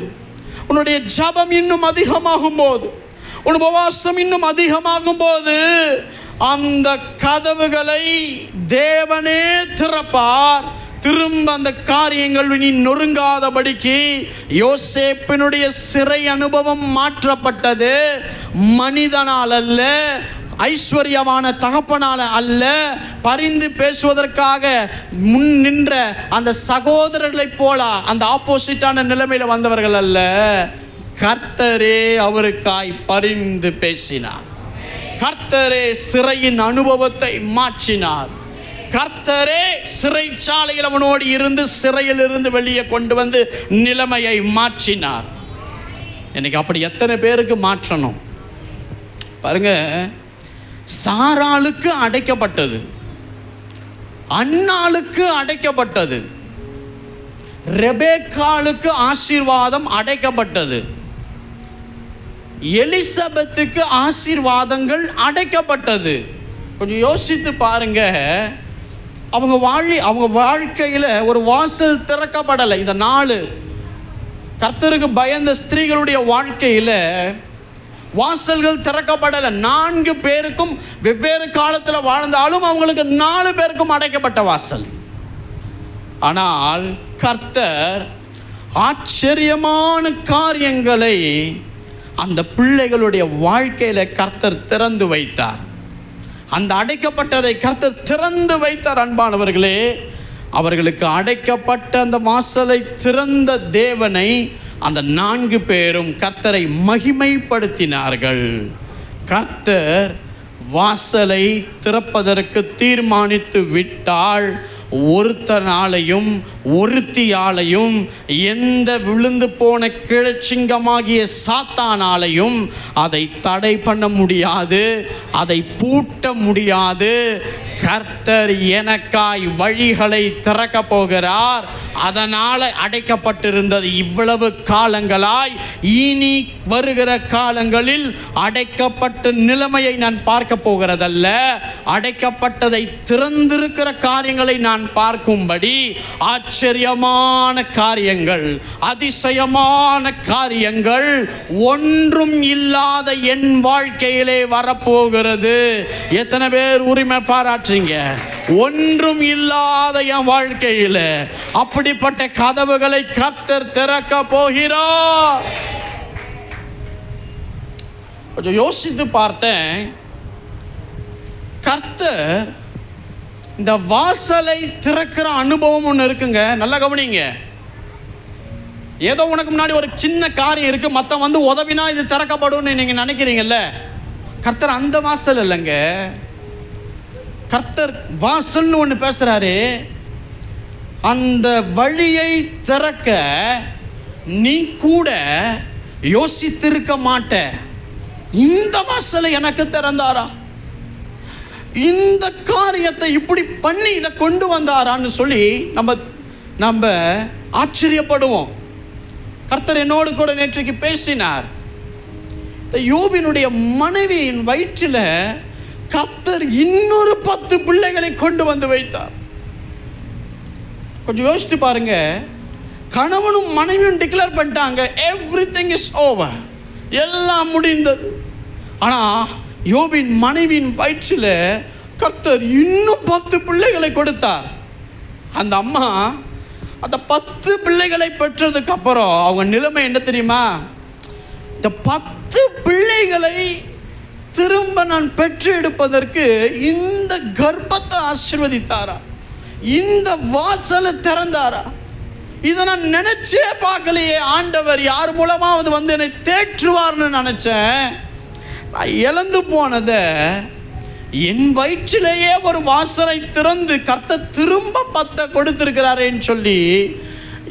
உன்னுடைய ஜபம் இன்னும் அதிகமாகும் போது, உன் உபவாசம் இன்னும் அதிகமாகும் போது அந்த கதவுகளை தேவனே திறப்பார். திரும்ப அந்த காரியங்கள் நீ நொறுங்காதபடிக்கு யோசேப்பினுடைய சிறை அனுபவம் மாற்றப்பட்டது. மனிதனால் அல்ல, ஐஸ்வர்யமான தகப்பனால அல்ல, பரிந்து பேசுவதற்காக முன் நின்ற அந்த சகோதரர்களைப் போல அந்த ஆப்போசிட்டான நிலைமையில வந்தவர்கள் அல்ல, கர்த்தரே அவருக்காய் பரிந்து பேசினார். கர்த்தரே சிறையின் அனுபவத்தை மாற்றினார். கர்த்தரே சிறைச்சாலையில் அவனோடு இருந்து சிறையில் இருந்து வெளியே கொண்டு வந்து நிலைமையை மாற்றினார். இன்னைக்கு அப்படி எத்தனை பேருக்கு மாற்றணும் பாருங்க. சாராளுக்கு அடைக்கப்பட்டது, அன்னாளுக்கு அடைக்கப்பட்டது, ரெபேக்காளுக்கு ஆசீர்வாதம் அடைக்கப்பட்டது, எலிசபெத்துக்கு ஆசீர்வாதங்கள் அடைக்கப்பட்டது. கொஞ்சம் யோசித்து பாருங்க. அவங்க வாழ்க்கையில் ஒரு வாசல் திறக்கப்படலை. இந்த 4 கர்த்தருக்கு பயந்த ஸ்திரீகளுடைய வாழ்க்கையில் வாசல்கள் திறக்கப்படலை. 4 பேருக்கும் வெவ்வேறு காலத்தில் வாழ்ந்தாலும் அவங்களுக்கு 4 பேருக்கும் அடைக்கப்பட்ட வாசல். ஆனால் கர்த்தர் ஆச்சரியமான காரியங்களை அந்த பிள்ளைகளுடைய வாழ்க்கையில கர்த்தர் திறந்து வைத்தார். அந்த அடைக்கப்பட்டதை கர்த்தர் திறந்து வைத்தார். அன்பானவர்களே, அவர்களுக்கு அடைக்கப்பட்ட அந்த வாசலை திறந்த தேவனை அந்த 4 பேரும் கர்த்தரை மகிமைப்படுத்தினார்கள். கர்த்தர் வாசலை திறப்பதற்கு தீர்மானித்து விட்டால் ஒருத்தனாலையும் ஒருத்தியாலையும் எந்த விழுந்து போன கிழச்சிங்கமாகிய சாத்தானாலையும் அதை தடை பண்ண முடியாது, அதை பூட்ட முடியாது. கர்த்தர் எனக்காய் வழிகளை திறக்க போகிறார். அதனால் அடைக்கப்பட்டிருந்தது இவ்வளவு காலங்களாய் இனி வருகிற காலங்களில் அடைக்கப்பட்ட நிலைமையை நான் பார்க்க போகிறதல்ல, அடைக்கப்பட்டதை திறந்திருக்கிற காரியங்களை நான் பார்க்கும்படி ஆச்சரியமான காரியங்கள், அதிசயமான காரியங்கள் ஒன்றும் இல்லாத என் வாழ்க்கையிலே வரப்போகிறது. எத்தனை பேர் உரிமை பாராட்டுறீங்க? ஒன்றும் இல்லாத என் வாழ்க்கையில் அப்படிப்பட்ட கதவுகளை கர்த்தர் திறக்க போகிறார். கொஞ்சம் யோசித்து பார்த்தேன். கர்த்தர் இந்த வாசலை திறக்கிற அனுபவம் ஒன்று இருக்குங்க. நல்லா கவனிங்க. ஏதோ உனக்கு முன்னாடி ஒரு சின்ன காரியம் இருக்கு, மற்ற வந்து உதவினா இது திறக்கப்படும் நீங்க நினைக்கிறீங்கல்ல. கர்த்தர் அந்த வாசல் இல்லைங்க. கர்த்தர் வாசல்னு ஒன்று பேசுறாரு. அந்த வழியை திறக்க நீ கூட யோசித்திருக்க மாட்ட. இந்த வாசலை எனக்கு திறந்தாரா, இந்த காரியத்தை இப்படி பண்ணி இதை கொண்டு வந்தாரான்னு சொல்லி நம்ம ஆச்சரியப்படுவோம். கர்த்தர் என்னோடு கூட நேற்றைக்கு பேசினார். யோபினுடைய மனைவியின் வயிற்றில் கர்த்தர் இன்னொரு 10 பிள்ளைகளை கொண்டு வந்து வைத்தார். கொஞ்சம் யோசிச்சு பாருங்க. கணவனும் மனைவியும் டிக்ளேர் பண்ணிட்டாங்க, எவ்ரிதிங் இஸ் ஓவர், எல்லாம் முடிந்தது. ஆனால் யோபின் மனைவியின் வயிற்றில் கர்த்தர் இன்னும் 10 பிள்ளைகளை கொடுத்தார். அந்த அம்மா அந்த 10 பிள்ளைகளை பெற்றதுக்கு அப்புறம் அவங்க நிலைமை என்ன தெரியுமா? இந்த 10 பிள்ளைகளை திரும்ப நான் பெற்று எடுப்பதற்கு இந்த கர்ப்பத்தை ஆசீர்வதித்தாரா, இந்த வாசலை திறந்தாரா? இதை நான் நினைச்சே பார்க்கலையே. ஆண்டவர் யார் மூலமாவது வந்து என்னை தேற்றுவார்னு நினைச்சேன். நான் இழந்து போனதை என் வயிற்றிலேயே ஒரு வாசலை திறந்து கர்த்தர் திரும்ப 10 கொடுத்திருக்கிறாரேன்னு சொல்லி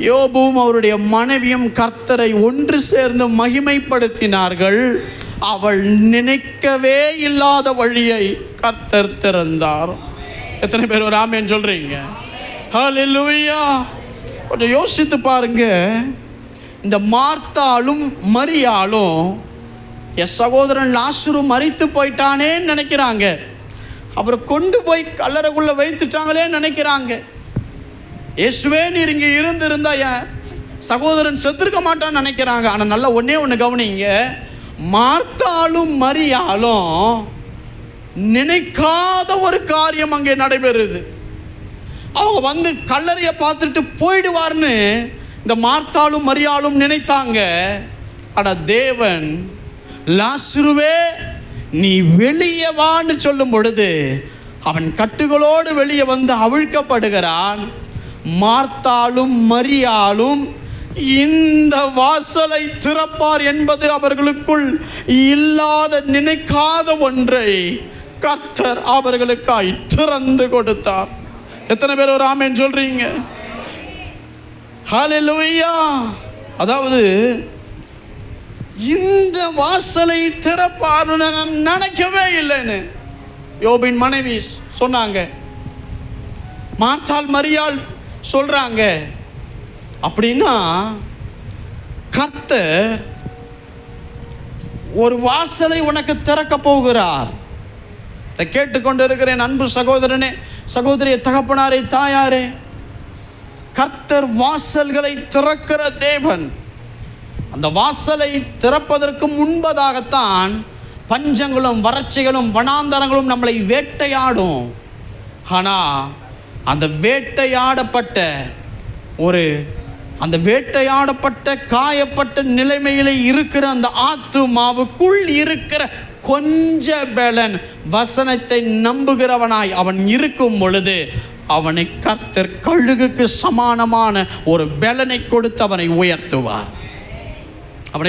யோபுவும் அவருடைய மனைவியும் கர்த்தரை ஒன்று சேர்ந்து மகிமைப்படுத்தினார்கள். அவள் நினைக்கவே இல்லாத வழியை கர்த்தர் திறந்தார். எத்தனை பேர் ஒரு ஆமென் சொல்றீங்க? ஹல்லேலூயா. கொஞ்சம் யோசித்து பாருங்க. இந்த மார்த்தாலும் மரியாளும் என் சகோதரன் லாசரு மரித்து போயிட்டானேன்னு நினைக்கிறாங்க. அப்புறம் கொண்டு போய் கல்லறைக்குள்ள வைத்துட்டாங்களே நினைக்கிறாங்க. இயேசுவே நீர் இங்கே இருந்திருந்தா என் சகோதரன் செத்துருக்க மாட்டான்னு நினைக்கிறாங்க. ஆனால் நல்லா ஒன்று கவனிங்க. மார்த்தாலும் மரியாளும் நினைக்காத ஒரு காரியம் அங்கே நடைபெறுது. அவங்க வந்து கல்லறையை பார்த்துட்டு போயிடுவார்னு இந்த மார்த்தாலும் மரியாளும் நினைத்தாங்க. ஆனால் தேவன் லாசருவே நீ வெளியே வான்னு சொல்லும் பொழுது அவன் கட்டுகளோடு வெளியே வந்து அவிழ்க்கப்படுகிறான். மார்த்தாலும் மரியாளும் இந்த வாசலை திறப்பார் என்பது அவர்களுக்குள் இல்லாத நினைக்காத ஒன்றை கர்த்தர் அவர்களுக்காய் திறந்து கொடுத்தார். எத்தனை பேர் ஒரு ஆமென் சொல்றீங்க? ஹல்லேலூயா. அதாவது இந்த வாசலை திறப்பார்னு நான் நினைக்கவே இல்லைன்னு யோபின் மனைவி சொன்னாங்க. மார்த்தாள் மரியாள் சொல்றாங்க. அப்படின்னா கர்த்தர் ஒரு வாசலை உனக்கு திறக்க போகிறார். இதை கேட்டுக்கொண்டு இருக்கிறேன் அன்பு சகோதரனே, சகோதரிய, தகப்பனாரே, தாயாரே. கர்த்தர் வாசல்களை திறக்கிற தேவன். அந்த வாசலை திறப்பதற்கு முன்பதாகத்தான் பஞ்சங்களும் வறட்சிகளும் வனாந்தரங்களும் நம்மளை வேட்டையாடும். ஆனால் அந்த வேட்டையாடப்பட்ட காயப்பட்ட நிலைமையில இருக்கிற அந்த ஆத்துமாவுக்குள் இருக்கிற கொஞ்ச பலன் வசனத்தை நம்புகிறவனாய் அவன் இருக்கும் பொழுது அவனை கர்த்தர் கழுகுக்கு சமானமான ஒரு பலனை கொடுத்து அவனை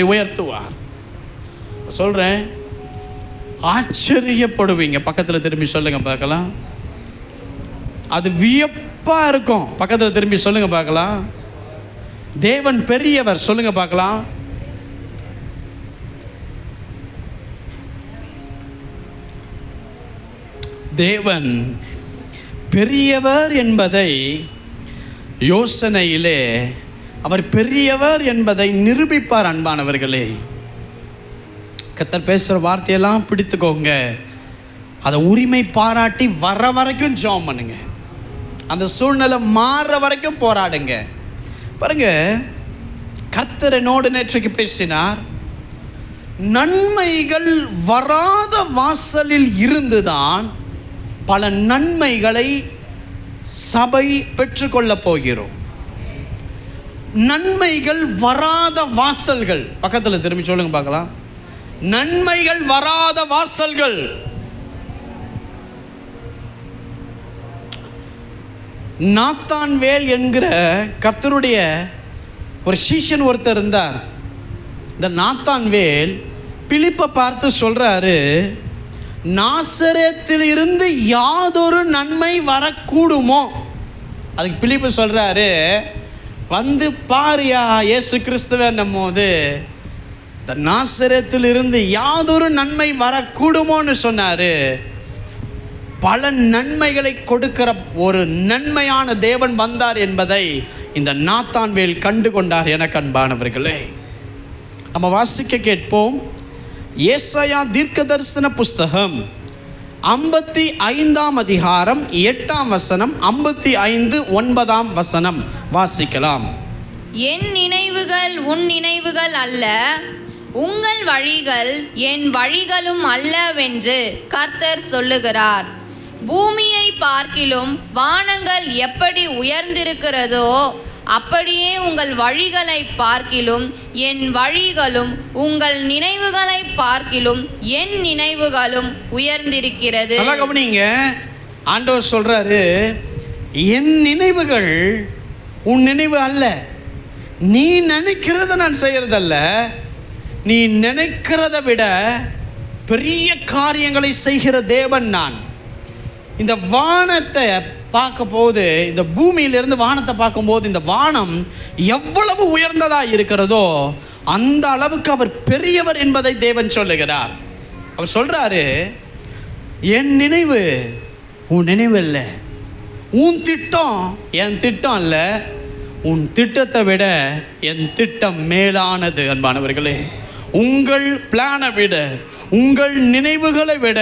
உயர்த்துவார். சொல்றேன், ஆச்சரியப்படுவீங்க. பக்கத்தில் திரும்பி சொல்லுங்க பார்க்கலாம். அது வியப்பா இருக்கும். பக்கத்தில் திரும்பி சொல்லுங்க பார்க்கலாம். தேவன் பெரியவர், சொல்லுங்க பார்க்கலாம். தேவன் பெரியவர் என்பதை யோசனையிலே அவர் பெரியவர் என்பதை நிரூபிப்பார். அன்பானவர்களே, கர்த்தர் பேசுகிற வார்த்தையெல்லாம் பிடித்துக்கோங்க. அதை உரிமை பாராட்டி வர வரைக்கும் ஜெபம் பண்ணுங்க. அந்த சூழ்நிலை மாறுற வரைக்கும் போராடுங்க. பாருங்க, கர்த்தர் என்னோடு நேற்றைக்கு பேசினார். நன்மைகள் வராத வாசலில் இருந்துதான் பல நன்மைகளை சபை பெற்றுக்கொள்ள போகிறோம். நன்மைகள் வராத வாசல்கள். பக்கத்தில் திரும்பி சொல்லுங்க பார்க்கலாம். நன்மைகள் வராத வாசல்கள். நாத்தான்வேல் என்கிற கர்த்தருடைய ஒரு சீஷன் ஒருத்தர் இருந்தார். இந்த நாத்தான்வேல் பிலிப்பை பார்த்து சொல்றாரு, நாசரேத்தில் இருந்து யாதொரு நன்மை வரக்கூடுமோ? அதுக்கு பிலிப்பு சொல்றாரு, வந்து பாரியா இயேசு கிறிஸ்துவன்னும் போது இந்த நாசரேத்தில் இருந்து யாதொரு நன்மை வரக்கூடுமோன்னு சொன்னாரு. பல நன்மைகளை கொடுக்கிற ஒரு நன்மையான தேவன் வந்தார் என்பதை இந்த நாத்தான்வேல் கண்டு கொண்டார். எனக்கு அன்பானவர்களே, நம்ம வாசிக்க கேட்போம். ஏசாயா தீர்க்கதரிசன புஸ்தகம் 55ஆம் அதிகாரம் 8ஆம் வசனம், 55 9ஆம் வசனம் வாசிக்கலாம். என் நினைவுகள் உன் நினைவுகள் அல்ல, உங்கள் வழிகள் என் வழிகளும் அல்லவென்று கர்த்தர் சொல்லுகிறார். பூமியை பார்க்கிலும் வானங்கள் எப்படி உயர்ந்திருக்கிறதோ அப்படியே உங்கள் வழிகளை பார்க்கிலும் என் வழிகளும் உங்கள் நினைவுகளை பார்க்கிலும் என் நினைவுகளும் உயர்ந்திருக்கிறது. நல்லா கவனிங்க, ஆண்டவர் சொல்றாரு, என் நினைவுகள் உன் நினைவு அல்ல. நீ நினைக்கிறத நான் செய்யறதல்ல, நீ நினைக்கிறத விட பெரிய காரியங்களை செய்கிற தேவன் நான். இந்த வானத்தை பார்க்க போது, இந்த பூமியிலிருந்து வானத்தை பார்க்கும்போது இந்த வானம் எவ்வளவு உயர்ந்ததாக இருக்கிறதோ அந்த அளவுக்கு அவர் பெரியவர் என்பதை தேவன் சொல்லுகிறார். அவர் சொல்றாரு, என் நினைவு உன் நினைவு இல்லை, உன் திட்டம் என் திட்டம் அல்ல, உன் திட்டத்தை விட என் திட்டம் மேலானது. அன்பானவர்களே, உங்கள் பிளானை விட, உங்கள் நினைவுகளை விட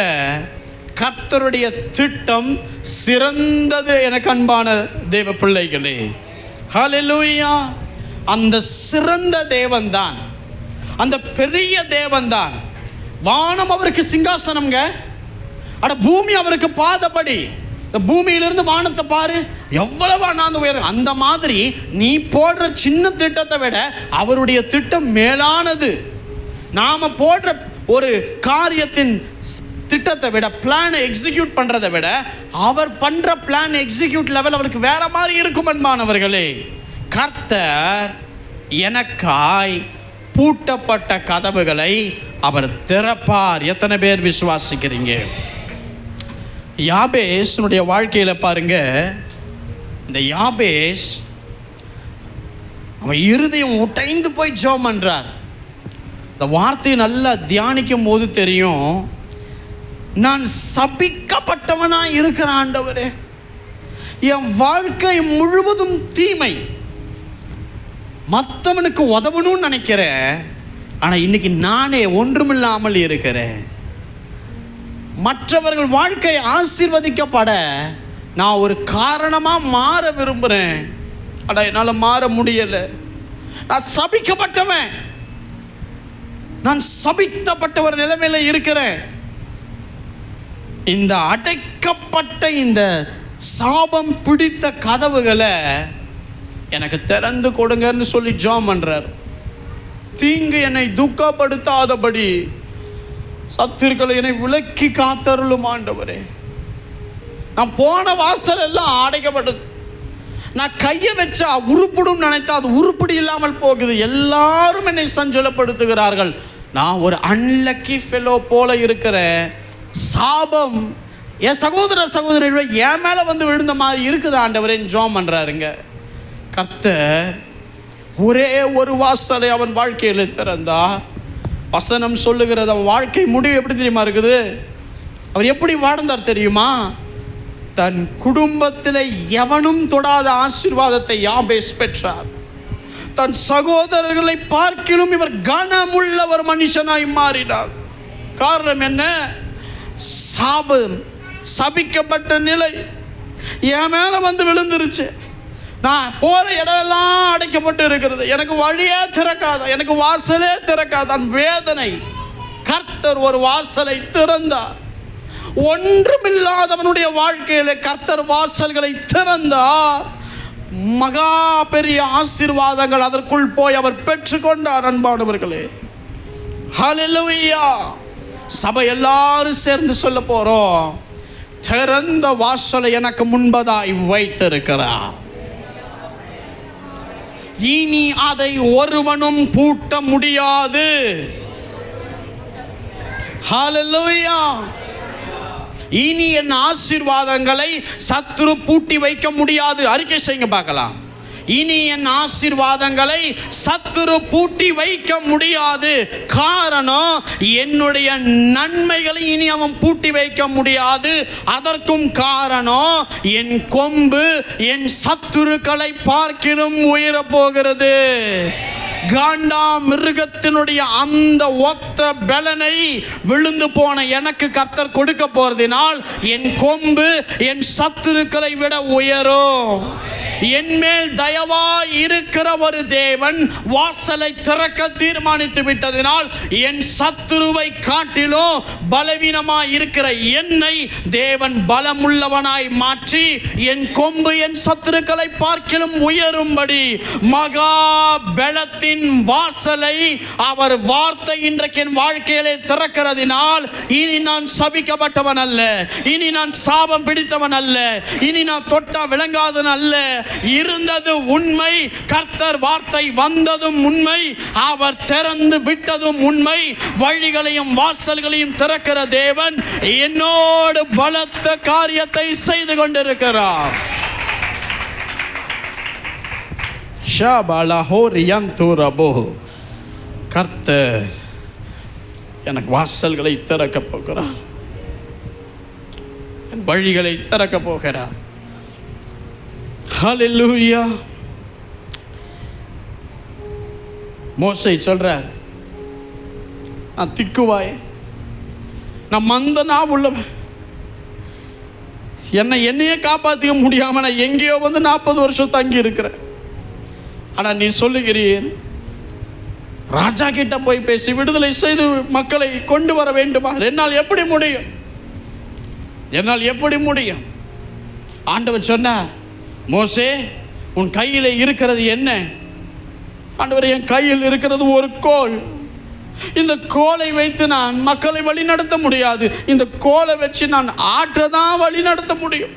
கர்த்தருடைய திட்டம் சிறந்தது. எனக்கு அன்பான தேவ பிள்ளைகளே, ஹல்லேலூயா. அந்த சிறந்த தேவன்தான், அந்த பெரிய தேவன்தான். வானம் அவருக்கு சிங்காசனம்ங்க, அட பூமி அவருக்கு பாதப்படி. இந்த பூமியிலிருந்து வானத்தை பாரு, எவ்வளவு அண்ணாந்து உயரம். அந்த மாதிரி நீ போடுற சின்ன திட்டத்தை விட அவருடைய திட்டம் மேலானது. நாம போடுற ஒரு காரியத்தின் திட்டத்தை விட, பிளானை எக்ஸிக்யூட் பண்றதை விட அவர் பண்ற பிளான் எக்ஸிக்யூட் லெவல் அவருக்கு வேற மாதிரி இருக்கும். அன்பானவர்களே, கர்த்தர் எனக்காய் பூட்டப்பட்ட கதவுகளை அவர் திறப்பார். எத்தனை பேர் விசுவாசிக்கிறீங்க? யாபேஸ்னுடைய வாழ்க்கையில பாருங்க, இந்த யாபேஸ் அவன் இருதயம் உடைந்து போய் ஜெபம் பண்றார். இந்த வார்த்தையை நல்லா தியானிக்கும் போது தெரியும், நான் சபிக்கப்பட்டவனா இருக்கிற ஆண்டவரே, என் வாழ்க்கை முழுவதும் தீமை, மற்றவனுக்கு உதவணும்னு நினைக்கிறேன், ஆனா இன்னைக்கு நானே ஒன்றுமில்லாமல் இருக்கிறேன். மற்றவர்கள் வாழ்க்கை ஆசீர்வதிக்கப்பட நான் ஒரு காரணமா மாற விரும்புறேன், ஆனா என்னால மாற முடியல. நான் சபிக்கப்பட்டவன், நான் சபிக்கப்பட்ட ஒரு நிலைமையில இருக்கிறேன். இந்த அடைக்கப்பட்ட இந்த சாபம் பிடித்த கதவுகளை எனக்கு திறந்து கொடுங்கன்னு சொல்லி ஜெபம் பண்றார். தீங்கு என்னை துக்கப்படுத்தாதபடி சத்துருக்களை என்னை விலக்கி காத்தருளும் ஆண்டவரே. நான் போன வாசல் எல்லாம் அடைக்கப்பட்டது. நான் கையை வச்சா உருப்பிடும் நினைத்தா அது உருப்படி இல்லாமல் போகுது. எல்லாரும் என்னை சஞ்சலப்படுத்துகிறார்கள். நான் ஒரு அன்லக்கி ஃபெலோ போல இருக்கிற சாபம் என் சகோதர சகோதரியோட என் மேலே வந்து விழுந்த மாதிரி இருக்குது ஆண்டவரே ஜெபம் பண்ணுறாருங்க. கர்த்தர் ஒரே ஒரு வாசலை அவன் வாழ்க்கையில் திறந்தார். வசனம் சொல்லுகிறது அவன் வாழ்க்கை முடிவு எப்படி தெரியுமா இருக்குது? அவர் எப்படி வாழ்ந்தார் தெரியுமா? தன் குடும்பத்தில் எவனும் தொடாத ஆசீர்வாதத்தை யாபேஸ் பெற்றார். தன் சகோதரர்களை பார்க்கிலும் இவர் கனமுள்ள ஒரு மனுஷனாய் மாறினார். காரணம் என்ன? சாபம், சபிக்கப்பட்ட நிலை என் மேலே வந்து விழுந்துருச்சு. நான் போகிற இடமெல்லாம் அடைக்கப்பட்டு இருக்கிறது. எனக்கு வழியே திறக்காத, எனக்கு வாசலே திறக்காதான் வேதனை. கர்த்தர் ஒரு வாசலை திறந்தார். ஒன்றுமில்லாதவனுடைய வாழ்க்கையில கர்த்தர் வாசல்களை திறந்தார். மகா பெரிய ஆசீர்வாதங்கள் அதற்குள் போய் அவர் பெற்றுக்கொண்டார். அன்பானவர்களே, ஹல்லேலூயா. சபை எல்லாரும் சேர்ந்து சொல்ல போறோம், திறந்த வாசலை எனக்கு முன்பதாய் வைத்திருக்கிறார். இனி அதை ஒருவனும் பூட்ட முடியாது. ஹல்லேலூயா. இனி என் ஆசீர்வாதங்களை சத்துரு பூட்டி வைக்க முடியாது. அறிக்கை செய்யுங்க பார்க்கலாம். இனி என் ஆசீர்வாதங்களை சத்துரு பூட்டி வைக்க முடியாது. காரணம், என்னுடைய நன்மைகளை இனி அவன் பூட்டி வைக்க முடியாது. அதற்கும் காரணம், என் கொம்பு என் சத்துருக்களை பார்க்கிலும் உயரப் போகிறது. காண்டா மிருகத்தினுடைய அந்த ஒத்த பலனை விழுந்து போன எனக்கு கர்த்தர் கொடுக்க போறதினால் என் கொம்பு என் சத்துருக்களை விட உயரும். என் மேல் தயவா இருக்கிற ஒரு தேவன் வாசலை திறக்க தீர்மானித்து விட்டதினால் என் சத்துருவை காட்டிலும் பலவீனமாய் இருக்கிற என்னை தேவன் பலமுள்ளவனாய் மாற்றி என் கொம்பு என் சத்துருக்களை பார்க்கிலும் உயரும்படி மகா பலத்தின் வாசலை அவர் வார்த்தை இன்றைக்கு என் வாழ்க்கையிலே திறக்கிறதினால் இனி நான் சபிக்கப்பட்டவன் அல்ல, இனி நான் சாபம் பிடித்தவன் அல்ல, இனி நான் தொட்டா விளங்காதவன் அல்ல. இருந்தது உண்மை, கர்த்தர் வார்த்தை வந்ததும் உண்மை, அவர் திறந்து விட்டதும் உண்மை. வழிகளையும் வாசல்களையும் திறக்கிற தேவன் என்னோடு பலத்த காரியத்தை செய்து கொண்டிருக்கிறார். கர்த்தர் எனக்கு வாசல்களை திறக்க போகிறார், என் வழிகளை திறக்க போகிறார். ஹல்லேலூயா. மோசே சொல்றார், நான் திக்குவாய், நான் மந்த நாவுள்ளவன், என்னையே காப்பாற்றிக்க முடியாம நான் எங்கேயோ வந்து 40 வருஷம் தங்கி இருக்கிறேன். ஆனா நீ சொல்லுகிறீர், ராஜா கிட்ட போய் பேசி விடுதலை செய்து மக்களை கொண்டு வர வேண்டுமா? என்னால் எப்படி முடியும்? என்னால் எப்படி முடியும்? ஆண்டவர் சொன்னார், மோசே உன் கையில் இருக்கிறது என்ன? ஆண்டவர், என் கையில் இருக்கிறது ஒரு கோல். இந்த கோலை வைத்து நான் மக்களை வழி நடத்த முடியாது. இந்த கோலை வச்சு நான் ஆற்றை தான் வழி நடத்த முடியும்.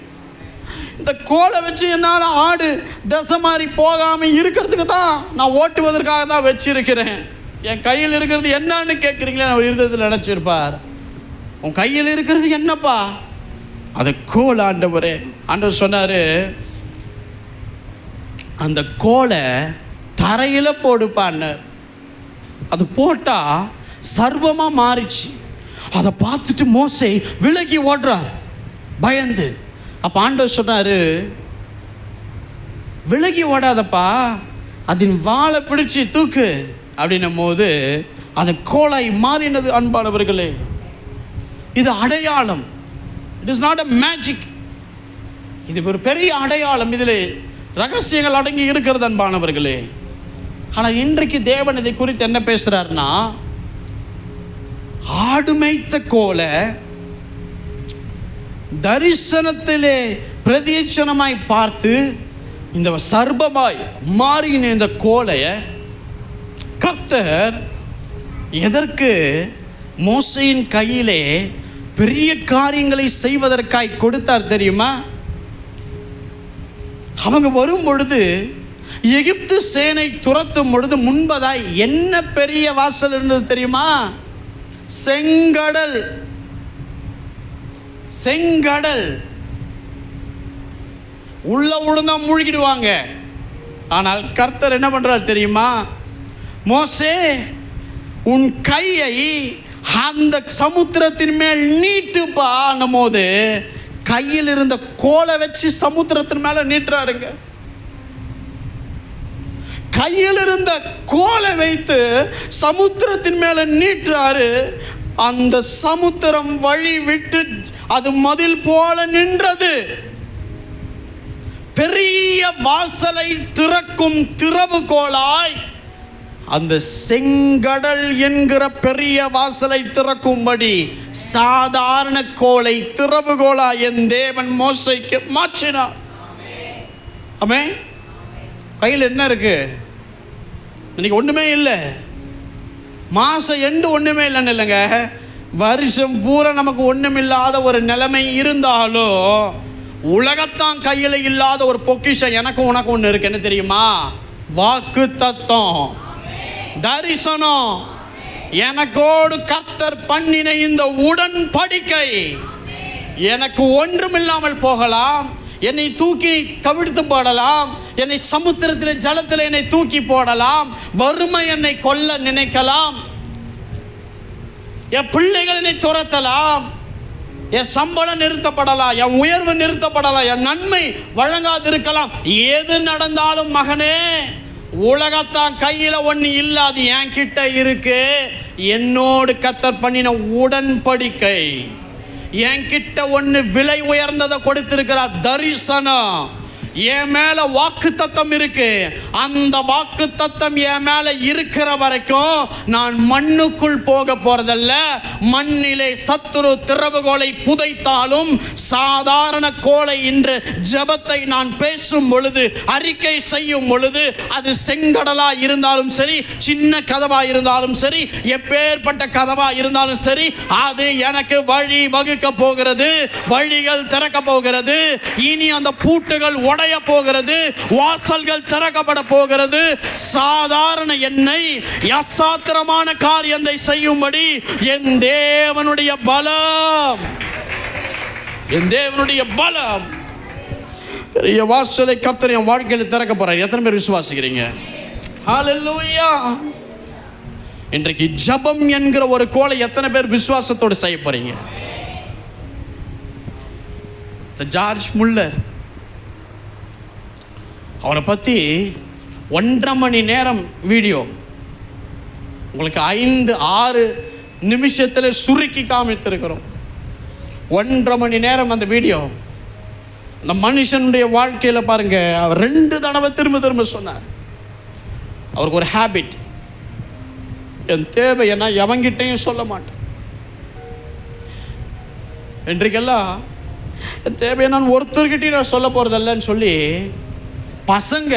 இந்த கோலை வச்சு என்னால் ஆடு தசை மாதிரி போகாமல் இருக்கிறதுக்கு தான் நான் ஓட்டுவதற்காக தான் வச்சிருக்கிறேன். என் கையில் இருக்கிறது என்னன்னு கேட்குறீங்களே? அவர் இருந்ததில் நினச்சிருப்பார், உன் கையில் இருக்கிறது என்னப்பா? அது கோல் ஆண்டவரே. ஆண்டவர் சொன்னார், அந்த கோலை தரையில் போடுப்பான்னு. அது போட்டால் சர்வமாக மாறிச்சு. அதை பார்த்துட்டு மோசே விலகி ஓடுறார் பயந்து. அப்போ ஆண்டவர் சொன்னார், விலகி ஓடாதப்பா, அதன் வாழை பிடிச்சி தூக்கு அப்படின்னும் போது அது கோலை மாறினது. அன்பானவர்களே, இது அடையாளம். It is not a magic. இது ஒரு பெரிய அடையாளம். இதில் ரகசியங்கள் அடங்கி இருக்கிறது அன்பானவர்களே. ஆனால் இன்றைக்கு தேவன் இதை குறித்து என்ன பேசுகிறார்னா, ஆடு மேய்த்த கோலை தரிசனத்திலே பிரதியட்சணமாய் பார்த்து இந்த சர்ப்பமாய் மாறின இந்த கோலைய கர்த்தர் எதற்கு மோசேயின் கையிலே பெரிய காரியங்களை செய்வதற்காய் கொடுத்தார் தெரியுமா? அவங்க வரும் பொழுது, எகிப்து சேனை துரத்தும் பொழுது முன்பதாய் என்ன பெரிய வாசல் இருந்தது தெரியுமா? செங்கடல். செங்கடல் உள்ள உழுந்தா மூழ்கிடுவாங்க. ஆனால் கர்த்தர் என்ன பண்றார் தெரியுமா? மோசே, உன் கையை அந்த சமுத்திரத்தின் மேல் நீட்டுப்பான் போது கையில் இருந்த கோலை வச்சு சமுத்திரத்தின் மேல நீட்டுறாருங்க. கையில் இருந்த கோலை வைத்து சமுத்திரத்தின் மேல நீட்டுறாரு. அந்த சமுத்திரம் வழி விட்டு அது மதில் போல நின்றது. பெரிய வாசலை திறக்கும் திறவுகோலாய் அந்த செங்கடல் என்கிற பெரிய வாசலை திறக்கும்படி சாதாரண கோலை திறவுகோலாய் என் தேவன் மோசேக்கு மாற்றினார். ஆமென். கையில் என்ன இருக்கு? இன்னைக்கு ஒண்ணுமே இல்லை. மாசம் எண்டு ஒண்ணுமே இல்லைன்னு இல்லைங்க, வருஷம் பூரா நமக்கு ஒண்ணுமில்லாத ஒரு நிலைமை இருந்தாலும் உலகத்தான் கையில் இல்லாத ஒரு பொக்கிஷம் எனக்கு உனக்கு ஒன்று இருக்கு. என்ன தெரியுமா? வாக்கு தத்தம், தரிசனம். எனக்கோடு கர்த்தர் பண்ணின இந்த உடன்படிக்கை. எனக்கு ஒன்றுமில்லாமல் போகலாம், என்னை தூக்கி கவிழ்த்து போடலாம், என்னை சமுத்திரத்தில் ஜலத்தில் என்னை தூக்கி போடலாம், வறுமை என்னை கொல்ல நினைக்கலாம், என் பிள்ளைகள் என்னை துரத்தலாம், என் சம்பளம் நிறுத்தப்படலாம், என் உயர்வு நிறுத்தப்படலாம், என் நன்மை வழங்காதிருக்கலாம். எது நடந்தாலும் மகனே, உலகத்தான் கையில ஒண்ணு இல்லாது என் கிட்ட இருக்கு. என்னோடு கர்த்தர் பண்ணின உடன்படிக்கை. என்கிட்ட ஒன்று விலை உயர்ந்ததை கொடுத்திருக்கிறார், தரிசனம். என் மேல வாக்கு தத்தம் இருக்கு. அந்த வாக்கு தத்தம் என் மேல இருக்கிற வரைக்கும் நான் மண்ணுக்குள் போக போறதல்ல. மண்ணிலே சத்துரு திறவுகோலை புதைத்தாலும் சாதாரண கோலை இன்று ஜெபத்தை நான் பேசும் பொழுது, அறிக்கை செய்யும் பொழுது, அது செங்கடலா இருந்தாலும் சரி, சின்ன கதவா இருந்தாலும் சரி, எப்பேற்பட்ட கதவா இருந்தாலும் சரி, அது எனக்கு வழி வகுக்க போகிறது. வழிகள் திறக்க போகிறது. இனி அந்த பூட்டுகள் உடைய போகிறது. வாசல்கள் திறக்கப்பட போகிறது. சாதாரண என்னை அசாத்திரமான காரியத்தை செய்யும்படி என் தேவனுடைய பலம், என் தேவனுடைய பலம், பெரிய வாசலை கர்த்தர் என் வாழ்க்கையில் திறக்க போறார். எத்தனை பேர் விசுவாசிக்கிறீங்க? ஹல்லேலூயா. இன்றைக்கு ஜெபம் என்கிற ஒரு கோலை எத்தனை பேர் விசுவாசத்தோடு செய்ய போறீங்க? ஜார்ஜ் முல்லர், அவரை பற்றி 1.5 மணி நேரம் வீடியோ உங்களுக்கு 5-6 நிமிஷத்தில் சுருக்கி காமித்திருக்கிறோம். 1.5 மணி நேரம் அந்த வீடியோ. அந்த மனுஷனுடைய வாழ்க்கையில் பாருங்க, அவர் 2 தடவை திரும்ப சொன்னார். அவருக்கு ஒரு ஹேபிட், என் தேவை என்ன எவங்கிட்டையும் சொல்ல மாட்டேன். இன்றைக்கெல்லாம் என் தேவையை நான் ஒருத்தர்கிட்டையும் நான் சொல்ல போகிறதில்லன்னு சொல்லி பசங்க,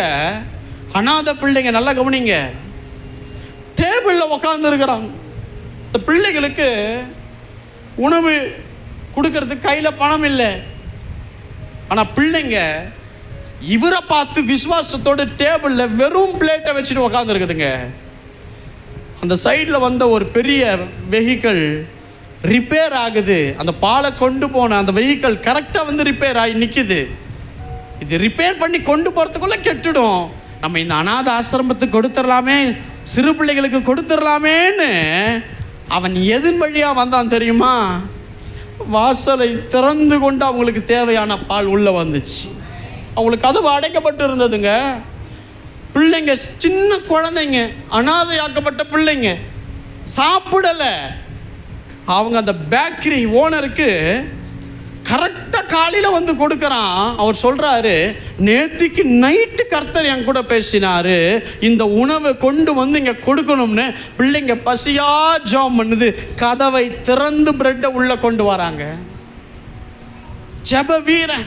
அனாதை பிள்ளைங்க, நல்லா கவனிங்க, டேபிளில் உக்காந்துருக்கிறாங்க. இந்த பிள்ளைகளுக்கு உணவு கொடுக்கறதுக்கு கையில் பணம் இல்லை. ஆனால் பிள்ளைங்க இவரை பார்த்து விசுவாசத்தோடு டேபிளில் வெறும் பிளேட்டை வச்சுட்டு உக்காந்துருக்குதுங்க. அந்த சைடில் வந்த ஒரு பெரிய வெஹிக்கிள் ரிப்பேர் ஆகுது. அந்த பாலை கொண்டு போன அந்த வெஹிக்கிள் கரெக்டாக வந்து ரிப்பேர் ஆகி நிற்கிது. இது ரிப்பேர் பண்ணி கொண்டு போகிறதுக்குள்ளே கெட்டுடும். நம்ம இந்த அநாத ஆசிரமத்துக்கு கொடுத்துடலாமே, சிறு பிள்ளைகளுக்கு கொடுத்துடலாமேன்னு அவன் எதன் வழியாக வந்தான் தெரியுமா? வாசலை திறந்து கொண்டு அவங்களுக்கு தேவையான பால் உள்ளே வந்துச்சு. அவங்களுக்கு கதவு அடைக்கப்பட்டு இருந்ததுங்க. பிள்ளைங்க, சின்ன குழந்தைங்க, அனாதையாக்கப்பட்ட பிள்ளைங்க, சாப்பிடலை. அவங்க அந்த பேக்கரி ஓனருக்கு கரெக்டாக காலையில் வந்து கொடுக்குறான். அவர் சொல்கிறாரு, நேற்றுக்கு நைட்டு கர்த்தர் என் கூட பேசினார், இந்த உணவை கொண்டு வந்து இங்கே கொடுக்கணும்னு. பிள்ளைங்க பசியா ஜெபம் பண்ணுது, கதவை திறந்து பிரெட்டை உள்ளே கொண்டு வராங்க. ஜெப வீரன்.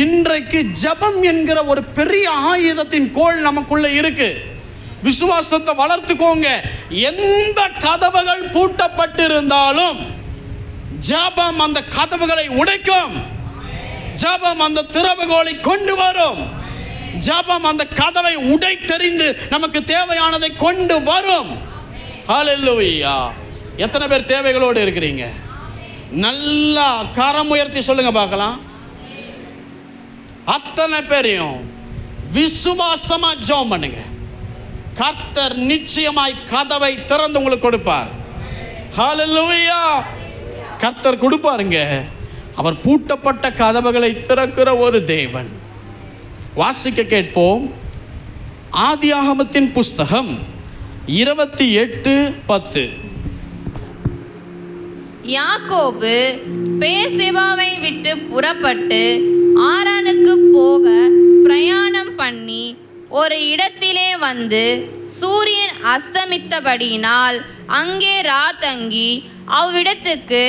இன்றைக்கு ஜெபம் என்கிற ஒரு பெரிய ஆயுதத்தின் கோல் நமக்குள்ள இருக்கு. விசுவாசத்தை வளர்த்துக்கோங்க. எந்த கதவுகள் பூட்டப்பட்டிருந்தாலும் ஜெபம் அந்த கதவுகளை உடைக்கும். ஜெபம் அந்த திறவுகோலை கொண்டு வரும். ஜெபம் அந்த கதவை உடைத்தெறிந்து நமக்கு தேவையானதை கொண்டு வரும். ஹல்லேலூயா. எத்தனை பேர் தேவைகளோடு இருக்கிறீங்க? நல்லா கரம் உயர்த்தி சொல்லுங்க பார்க்கலாம். அத்தனை பேரையும் விசுவாசமா ஜெபம் பண்ணுங்க. கர்த்தர் நிச்சயமாய் கதவை திறந்து உங்களுக்கு கொடுப்பார். ஹல்லேலூயா. கர்த்தர் கொடுப்பாருங்க. அவர் பூட்டப்பட்ட கதவுகளை திறக்கிற ஒரு தேவன். வாசிக்க கேட்போம். ஆதியாகமத்தின் புஸ்தகம் 28:10. யாக்கோபு பேர்செபாவை விட்டு புறப்பட்டு ஆரானுக்கு போக பிரயாணம் பண்ணி ஒரு இடத்திலே வந்து சூரியன் அஸ்தமித்தபடியினால் அங்கே ராத்தங்கி அவ்விடத்துக்கு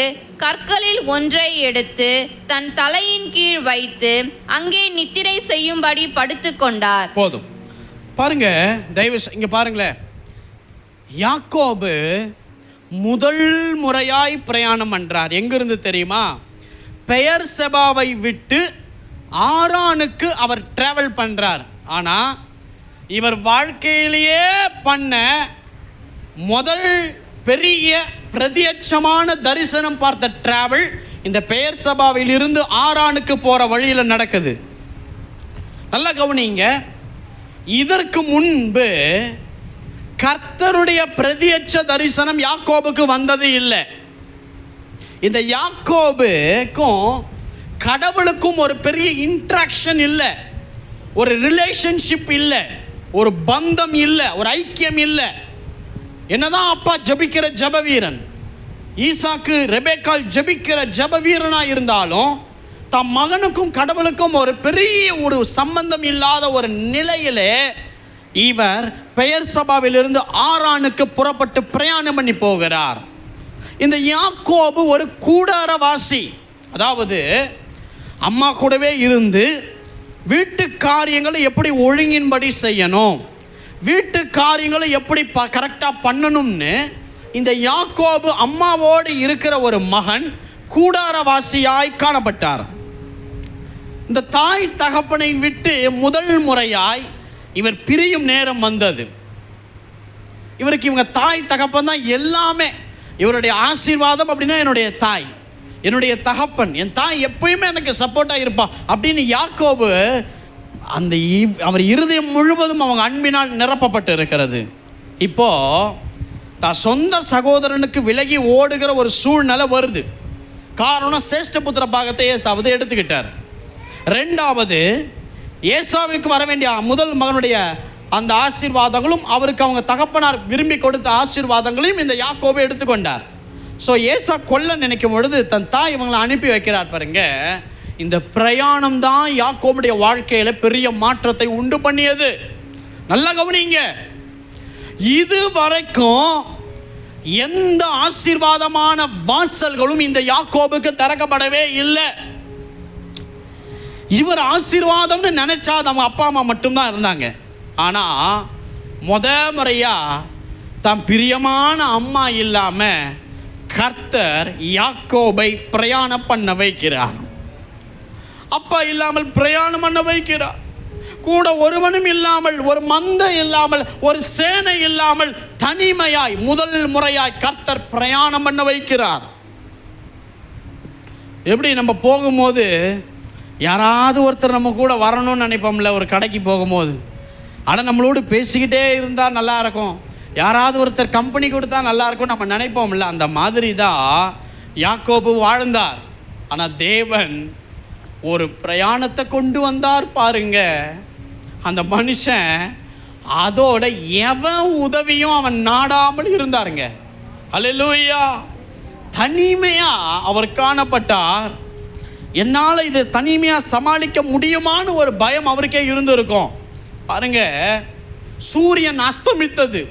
கற்களில் ஒன்றை எடுத்து தன் தலையின் கீழ் வைத்து அங்கே நித்திரை செய்யும்படி படுத்து கொண்டார். போதும் பாருங்க, தயவு இங்க பாருங்களேன். யாக்கோபு முதல் முறையாய் பிரயாணம் பண்றார். எங்கிருந்து தெரியுமா? பெயர்செபாவை விட்டு ஆரானுக்கு அவர் டிராவல் பண்றார். ஆனா இவர் வாழ்க்கையிலேயே பண்ண முதல் பெரிய பிரத்யட்சமான தரிசனம் பார்த்த டிராவல் இந்த பெயர்செபாவில் இருந்து ஆரானுக்கு போற வழியில நடக்குது. நல்லா கவனிங்க. இதற்கு முன்பு கர்த்தருடைய பிரத்யட்ச தரிசனம் யாக்கோபுக்கு வந்தது இல்லை. இந்த யாக்கோபுக்கும் கடவுளுக்கும் ஒரு பெரிய இன்ட்ராக்ஷன் இல்லை, ஒரு ரிலேஷன்ஷிப் இல்லை, ஒரு பந்தம் இல்லை, ஒரு ஐக்கியம் இல்லை. என்னதான் அப்பா ஜபிக்கிற ஜப வீரன், ஈசாக்கு ரெபேக்கால் ஜபிக்கிற ஜப வீரனா இருந்தாலும் தம் மகனுக்கும் கடவுளுக்கும் ஒரு பெரிய ஒரு சம்பந்தம் இல்லாத ஒரு நிலையிலே இவர் பெயர்செபாவிலிருந்து ஆரானுக்கு புறப்பட்டு பிரயாணம் பண்ணி போகிறார். இந்த யாக்கோபு ஒரு கூடாரவாசி. அதாவது அம்மா கூடவே இருந்து வீட்டு காரியங்களை எப்படி ஒழுங்கின்படி செய்யணும், வீட்டு காரியங்களை எப்படி கரெக்டாக பண்ணணும்னு இந்த யாக்கோபு அம்மாவோடு இருக்கிற ஒரு மகன் கூடாரவாசியாய் காணப்பட்டார். இந்த தாய் தகப்பனை விட்டு முதல் முறையாய் இவர் பிரியும் நேரம் வந்தது. இவருக்கு இவங்க தாய் தகப்பன் தான் எல்லாமே. இவருடைய ஆசீர்வாதம் அப்படின்னா என்னுடைய தாய், என்னுடைய தகப்பன், என் தாய் எப்பயுமே எனக்கு சப்போர்ட்டாக இருப்பா அப்படின்னு யாக்கோபு அந்த அவர் இருதயம் முழுவதும் அவங்க அன்பினால் நிரப்பப்பட்டு இருக்கிறது. இப்போ தான் சொந்த சகோதரனுக்கு விலகி ஓடுகிற ஒரு சூழ்நிலை வருது. காரணம் சேஷ்டபுத்திர பாகத்தை ஏசாவது எடுத்துக்கிட்டார். ரெண்டாவது, ஏசாவுக்கு வர வேண்டிய முதல் மகனுடைய அந்த ஆசீர்வாதங்களும் அவருக்கு அவங்க தகப்பனார் விரும்பி கொடுத்த ஆசீர்வாதங்களையும் இந்த யாக்கோபை எடுத்துக்கொண்டார். ஸோ ஏசா கொல்ல நினைக்கும் பொழுது தன் தாய் இவங்களை அனுப்பி வைக்கிறார். பாருங்க, இந்த பிரயாணம் தான் யாக்கோபுடைய வாழ்க்கையில் பெரிய மாற்றத்தை உண்டு பண்ணியது. நல்லா கவனிங்க. இது வரைக்கும் எந்த ஆசீர்வாதமான வாசல்களும் இந்த யாக்கோபுக்கு திறக்கப்படவே இல்லை. இவர் ஆசீர்வாதம்னு நினைச்சா அவங்க அப்பா அம்மா மட்டும்தான் இருந்தாங்க. ஆனால் முறையா தம் பிரியமான அம்மா இல்லாம கர்த்தர் யாக்கோபை பிரயாணம் பண்ண வைக்கிறார். அப்பா இல்லாமல் பிரயாணம் பண்ண வைக்கிறார். கூட ஒருவனும் இல்லாமல், ஒரு மந்தை இல்லாமல், ஒரு சேனை இல்லாமல் தனிமையாய் முதல் முறையாய் கர்த்தர் பிரயாணம் பண்ண வைக்கிறார். எப்படி நம்ம போகும்போது யாராவது ஒருத்தர் நம்ம கூட வரணும்னு நினைப்போம்ல, ஒரு கடைக்கு போகும்போது, ஆனால் நம்மளோடு பேசிக்கிட்டே இருந்தால் நல்லா இருக்கும், யாராவது ஒருத்தர் கம்பெனி கொடுத்தா நல்லா இருக்கும் நம்ம நினைப்போம்ல. அந்த மாதிரி தான் யாக்கோபு வாழ்ந்தார். ஆனால் தேவன் ஒரு பிரயாணத்தை கொண்டு வந்தார் பாருங்க. அந்த மனுஷன் அதோட எவன் உதவியும் அவன் நாடாமல் இருந்தாருங்க. அல்லேலூயா. தனிமையா அவர் காணப்பட்டார். என்னால் இது தனிமையா சமாளிக்க முடியுமான்னு ஒரு பயம் அவருக்கே இருந்திருக்கும். பாருங்க, சூரியன் அஸ்தமித்தது,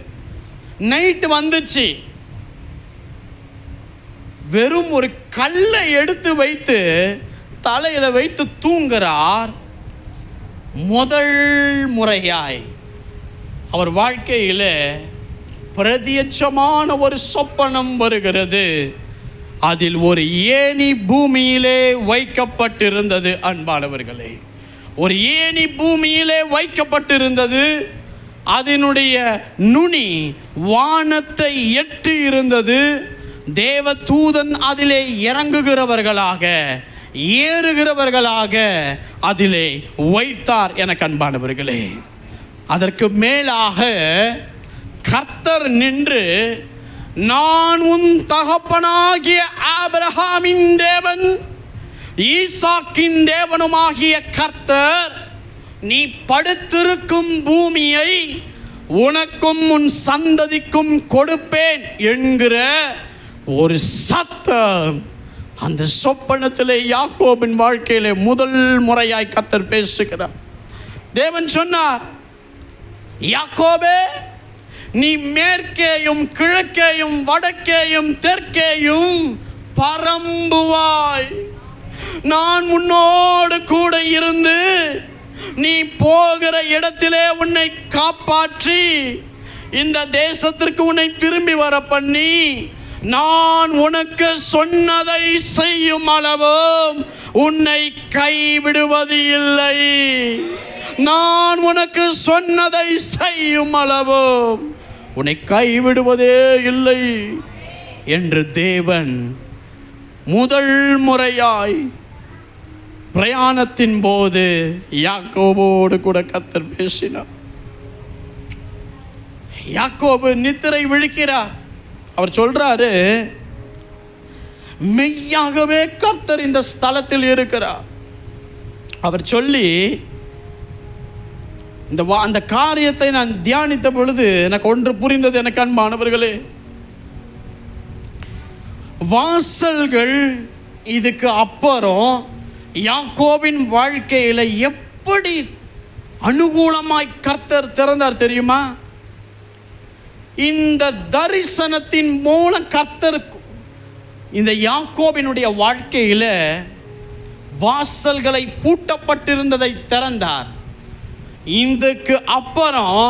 நைட்டு வந்துச்சு. வெறும் ஒரு கல்லை எடுத்து வைத்து தலையில வைத்து தூங்குறார். முதல் முறையாய் அவர் வாழ்க்கையில் பிரத்யட்சமான ஒரு சொப்பனம் வருகிறது. அதில் ஒரு ஏணி பூமியிலே வைக்கப்பட்டிருந்தது. அன்பானவர்களே, ஒரு ஏணி பூமியிலே வைக்கப்பட்டிருந்தது. அதனுடைய நுனி வானத்தை எட்டி இருந்தது. தேவ தூதன் அதிலே இறங்குகிறவர்களாக ஏறுகிறவர்களாக அதிலே வைத்தார். எனக்கு அன்பானவர்களே, அதற்கு மேலாக கர்த்தர் நின்று, நான் உன் தகப்பனாகிய ஆபிரகாமின் தேவன் ஈசாக்கின் தேவனுமாகிய கர்த்தர், நீ படுத்திருக்கும் பூமியை உனக்கும் உன் சந்ததிக்கும் கொடுப்பேன் என்கிற ஒரு சத்தம் அந்த சொப்பனத்திலே யாக்கோபின் வாழ்க்கையிலே முதல் முறையாய் கர்த்தர் பேசுகிறார். தேவன் சொன்னார், யாக்கோபே, நீ மேற்கேயும் கிழக்கேயும் வடக்கேயும் தெற்கேயும் பரம்புவாய். நான் உன்னோடு கூட இருந்து நீ போகிற இடத்திலே உன்னை காப்பாற்றி இந்த தேசத்திற்கு உன்னை திரும்பி வர பண்ணி, நான் உனக்கு சொன்னதை செய்யும் அளவும் உன்னை கைவிடுவது இல்லை. நான் உனக்கு சொன்னதை செய்யும் அளவும் உன்னை கைவிடுவதே இல்லை என்று தேவன் முதல் முறையாய் பிரயாணத்தின் போது யாக்கோபோடு கூட கர்த்தர் பேசினார். யாக்கோபு நித்திரை விழிக்கிறார். அவர் சொல்றாரு, மெய்யாகவே கர்த்தர் இந்த ஸ்தலத்தில் இருக்கிறார். அவர் சொல்லி அந்த காரியத்தை நான் தியானித்த பொழுது எனக்கு ஒன்று புரிந்தது. எனக்கு அன்பானவர்களே, வாசல்கள் இதுக்கு அப்புறம் யாக்கோபின் வாழ்க்கையில் எப்படி அனுகூலமாய் கர்த்தர் திறந்தார் தெரியுமா? இந்த தரிசனத்தின் மூலம் கர்த்தர் இந்த யாக்கோபினுடைய வாழ்க்கையில் வாசல்களை பூட்டப்பட்டிருந்ததை திறந்தார். இதுக்கு அப்புறம்